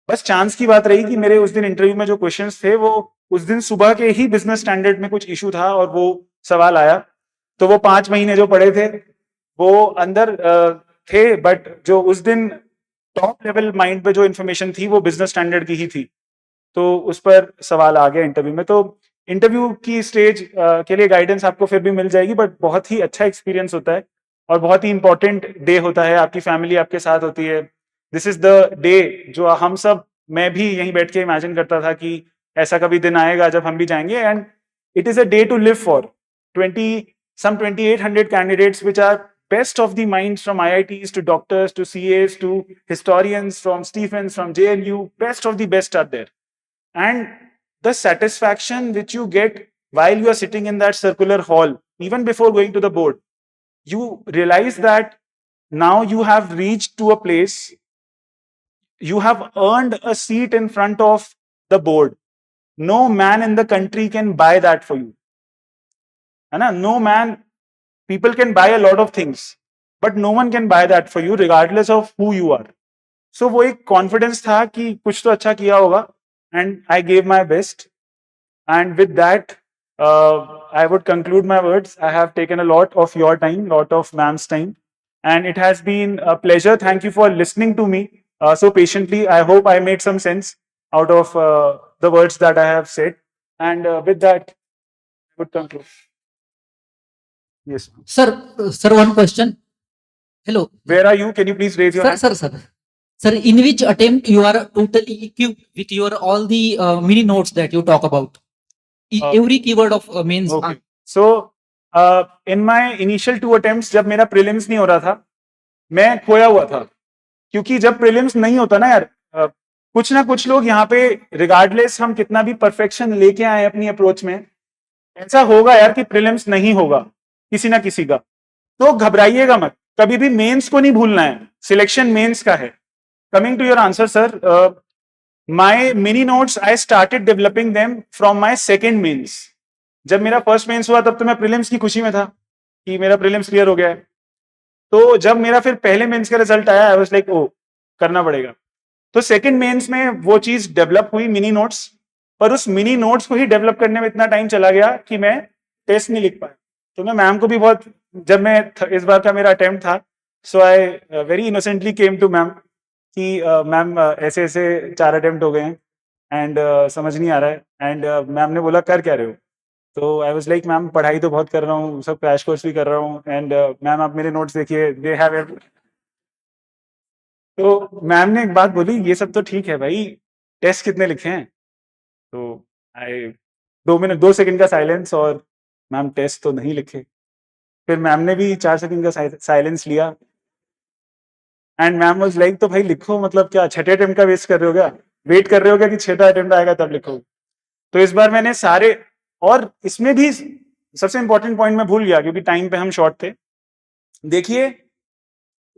बस चांस की बात रही कि मेरे उस दिन इंटरव्यू में जो क्वेश्चंस थे, वो उस दिन सुबह के ही बिजनेस स्टैंडर्ड में कुछ इशू था और वो सवाल आया। तो वो 5 महीने जो पढ़े थे वो अंदर थे, बट जो उस दिन टॉप लेवल माइंड पे जो इन्फॉर्मेशन थी वो बिजनेस स्टैंडर्ड की ही थी, तो उस पर सवाल आ गया इंटरव्यू में। तो इंटरव्यू की स्टेज के लिए गाइडेंस आपको फिर भी मिल जाएगी, बट बहुत ही अच्छा एक्सपीरियंस होता है और बहुत ही इंपॉर्टेंट डे होता है। आपकी फैमिली आपके साथ होती है। दिस इज द डे जो हम सब, मैं भी यहीं बैठ के इमेजिन करता था कि ऐसा कभी दिन आएगा जब हम भी जाएंगे, and it is a day to live for. 2800 candidates which are best of the minds, from IITs to doctors to CAs to historians, from Stephens, from JNU, best of the best are there. And the satisfaction which you get while you are sitting in that circular hall, even before going to the board, you realize that now you have reached to a place, you have earned a seat in front of the board. No man in the country can buy that for you, है ना। No man, people can buy a lot of things, but no one can buy that for you regardless of who you are. So वो एक confidence था कि कुछ तो अच्छा किया होगा, and I gave my best. And with that, I would conclude my words. I have taken a lot of your time, lot of ma'am's time, and it has been a pleasure. Thank you for listening to me so patiently. I hope I made some sense out of the words that I have said. And with that, I would conclude. Yes. Sir, one question. Hello. Where are you? Can you please raise your hand? Sir, in which attempt you are totally equipped with your all the mini notes that you talk about? Every keyword of means. Okay. So, in my initial 2 attempts, जब मेरा prelims नहीं हो रहा था, मैं खोया हुआ था, क्योंकि जब prelims नहीं होता ना यार, कुछ ना कुछ लोग यहाँ पे regardless हम कितना भी perfection लेके आए अपनी approach में, ऐसा होगा यार कि prelims नहीं होगा किसी ना किसी का। तो घबराइएगा मत, कभी भी मेंस को नहीं भूलना है, सिलेक्शन मेंस का है। Coming to your answer sir, my mini notes I started developing them from my second mains. जब मेरा फर्स्ट मेंस हुआ तब तो मैं प्रीलिम्स की खुशी में था कि मेरा प्रीलिम्स क्लियर हो गया है। तो जब मेरा फिर पहले मेंस का रिजल्ट आया, आई वाज लाइक ओ करना पड़ेगा। तो सेकंड मेंस में वो चीज डेवलप हुई, मिनी नोट्स, पर उस मिनी नोट्स को ही डेवलप करने में इतना टाइम चला गया कि मैं टेस्ट नहीं लिख पाया। तो मैं मैम को भी बहुत, जब मैं इस बार का मेरा अटेम्प्ट था, so I very innocently came to ma'am कि मैम ऐसे ऐसे 4 अटेम्प्ट हो गए हैं एंड समझ नहीं आ रहा है। एंड मैम ने बोला कर क्या रहे हो? तो आई वाज लाइक मैम पढ़ाई तो बहुत कर रहा हूँ, सब क्रैश कोर्स भी कर रहा हूँ, एंड मैम आप मेरे नोट्स देखिए, दे हैव। तो मैम ने एक बात बोली, ये सब तो ठीक है भाई, टेस्ट कितने लिखे हैं? तो आई 2 सेकंड का साइलेंस, और मैम टेस्ट तो नहीं लिखे। फिर मैम ने भी 4 सेकंड का साइलेंस लिया, एंड मैम वाज लाइक तो भाई लिखो, मतलब क्या 6ठे अटेम्प्ट का वेस्ट कर रहे हो क्या? वेट कर रहे हो क्या कि 6ठा अटेम्प्ट आएगा तब लिखो? तो इस बार मैंने सारे, और इसमें भी सबसे इंपॉर्टेंट पॉइंट मैं भूल गया क्योंकि टाइम पे हम शॉर्ट थे। देखिए,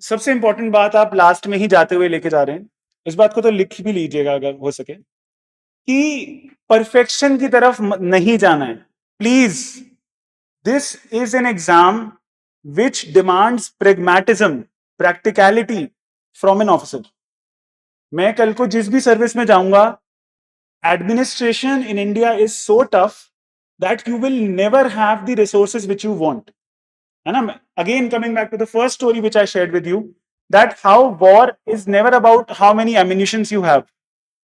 सबसे इंपॉर्टेंट बात आप लास्ट में ही जाते हुए लेके जा रहे हैं, इस बात को तो लिख भी लीजिएगा अगर हो सके, कि परफेक्शन की तरफ नहीं जाना है please. This is an exam which demands pragmatism, practicality from an officer. मैं कल को जिस भी सर्विस में जाऊंगा, administration in India is so tough that you will never have the resources which you want, है ना। Again coming back to the first story which I shared with you, that how war is never about how many ammunitions you have.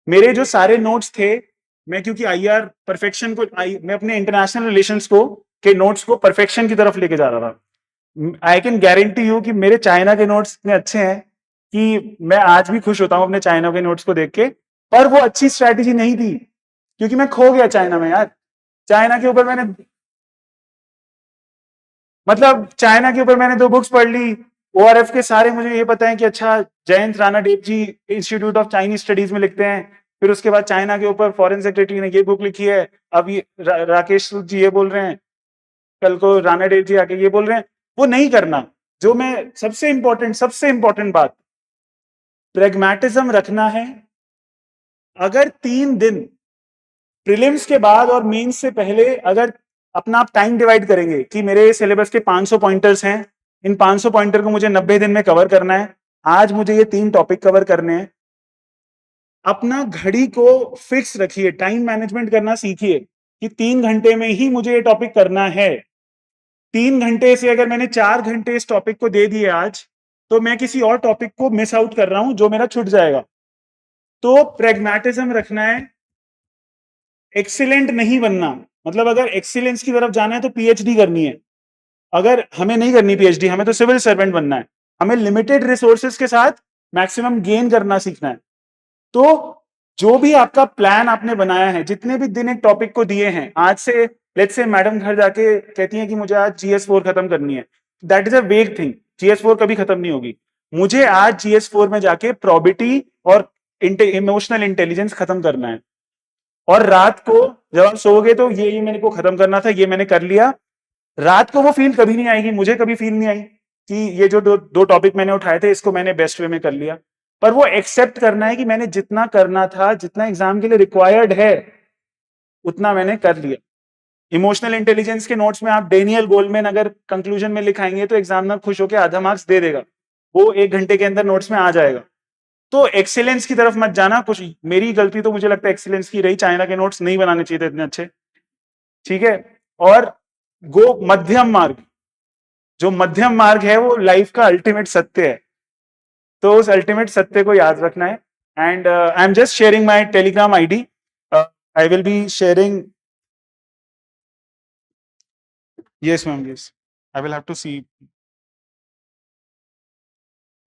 मेरे जो सारे notes थे, मैं क्योंकि IR perfection को मैं अपने इंटरनेशनल रिलेशंस को के नोट्स को परफेक्शन की तरफ लेके जा रहा था। आई कैन गारंटी यू कि मेरे चाइना के नोट्स इतने अच्छे हैं कि मैं आज भी खुश होता हूं अपने चाइना के नोट्स को देख के, पर वो अच्छी स्ट्रैटेजी नहीं थी क्योंकि मैं खो गया चाइना में यार। चाइना के ऊपर मैंने चाइना के ऊपर मैंने 2 बुक्स पढ़ ली, ओआरएफ के सारे मुझे ये पता है कि अच्छा Jayant Rana Dev ji institute of Chinese studies में लिखते हैं, फिर उसके बाद चाइना के ऊपर फॉरेन सेक्रेटरी ने ये बुक लिखी है, अब ये राकेश सूद जी ये बोल रहे हैं, कल को राणा देव जी आके ये बोल रहे हैं। वो नहीं करना। जो मैं सबसे इंपॉर्टेंट बात, प्रेगमेटिज्म रखना है। अगर 3 दिन प्रीलिम्स के बाद और मेंस से पहले अगर अपना आप टाइम डिवाइड करेंगे कि मेरे सिलेबस के 500 पॉइंटर्स हैं, इन 500 पॉइंटर को मुझे 90 दिन में कवर करना है, आज मुझे ये 3 टॉपिक कवर करने हैं। अपना घड़ी को फिक्स रखिए, टाइम मैनेजमेंट करना सीखिए कि 3 घंटे में ही मुझे ये टॉपिक करना है। 3 घंटे से अगर मैंने 4 घंटे इस टॉपिक को दे दिए आज, तो मैं किसी और टॉपिक को मिस आउट कर रहा हूं जो मेरा छूट जाएगा। तो प्रेगमेटिज्म रखना है, एक्सीलेंट नहीं बनना। मतलब अगर एक्सीलेंस की तरफ जाना है तो पीएचडी करनी है, अगर हमें नहीं करनी पीएचडी, हमें तो सिविल सर्वेंट बनना है, हमें लिमिटेड रिसोर्सेज के साथ मैक्सिमम गेन करना सीखना है। तो जो भी आपका प्लान आपने बनाया है, जितने भी दिन एक टॉपिक को दिए हैं, आज से लेट्स से मैडम घर जाके कहती हैं कि मुझे आज GS4 खत्म करनी है, दैट इज अ वेग थिंग, GS4 कभी खत्म नहीं होगी। मुझे आज GS4 में जाके प्रोबेबिलिटी और इमोशनल इंटेलिजेंस खत्म करना है, और रात को जब आप सोओगे तो ये मेरे को खत्म करना था, ये मैंने कर लिया। रात को वो फील कभी नहीं आएगी, मुझे कभी फील नहीं आई कि ये जो दो टॉपिक मैंने उठाए थे इसको मैंने बेस्ट वे में कर लिया। पर वो एक्सेप्ट करना है कि मैंने जितना करना था, जितना एग्जाम के लिए रिक्वायर्ड है, उतना मैंने कर लिया। इमोशनल इंटेलिजेंस के नोट्स में आप डेनियल गोलमैन अगर कंक्लूजन में लिखाएंगे तो एग्जामिनर खुश होकर आधा मार्क्स दे देगा, वो 1 घंटे के अंदर नोट्स में आ जाएगा। तो एक्सीलेंस की तरफ मत जाना। कुछ मेरी गलती तो मुझे लगता है एक्सीलेंस की रही, चाइना के नोट्स नहीं बनाने चाहिए थे इतने अच्छे, ठीक है। और गो मध्यम मार्ग, जो मध्यम मार्ग है वो लाइफ का अल्टीमेट सत्य है, तो उस अल्टीमेट सत्य को याद रखना है। And I am just sharing my Telegram ID, I will be sharing, yes ma'am, yes, I will have to see.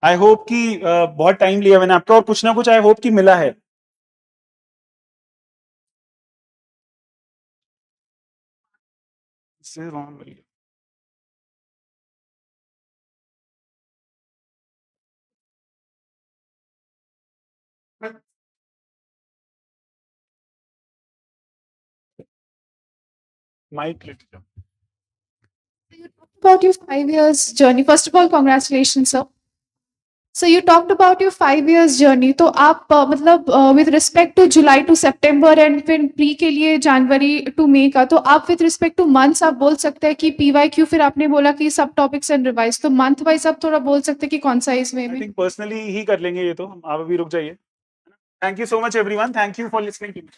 I hope कि बहुत टाइम लिया मैंने आपका, और कुछ ना कुछ आई होप कि मिला है। इससे wrong मिल गया। Mic critical. You talked about your 5 years journey. First of all, congratulations, sir. So you talked about your 5 years journey. तो आप मतलब with respect to July to September and फिर pre के लिए January to May का, तो आप with respect to months आप बोल सकते हैं कि PYQ, फिर आपने बोला कि सब topics and revise, तो month wise आप थोड़ा बोल सकते हैं कि कौन सा इस way I में? think personally ही कर लेंगे ये तो, आप अभी रुक जाइए। Thank you so much everyone. Thank you for listening to me.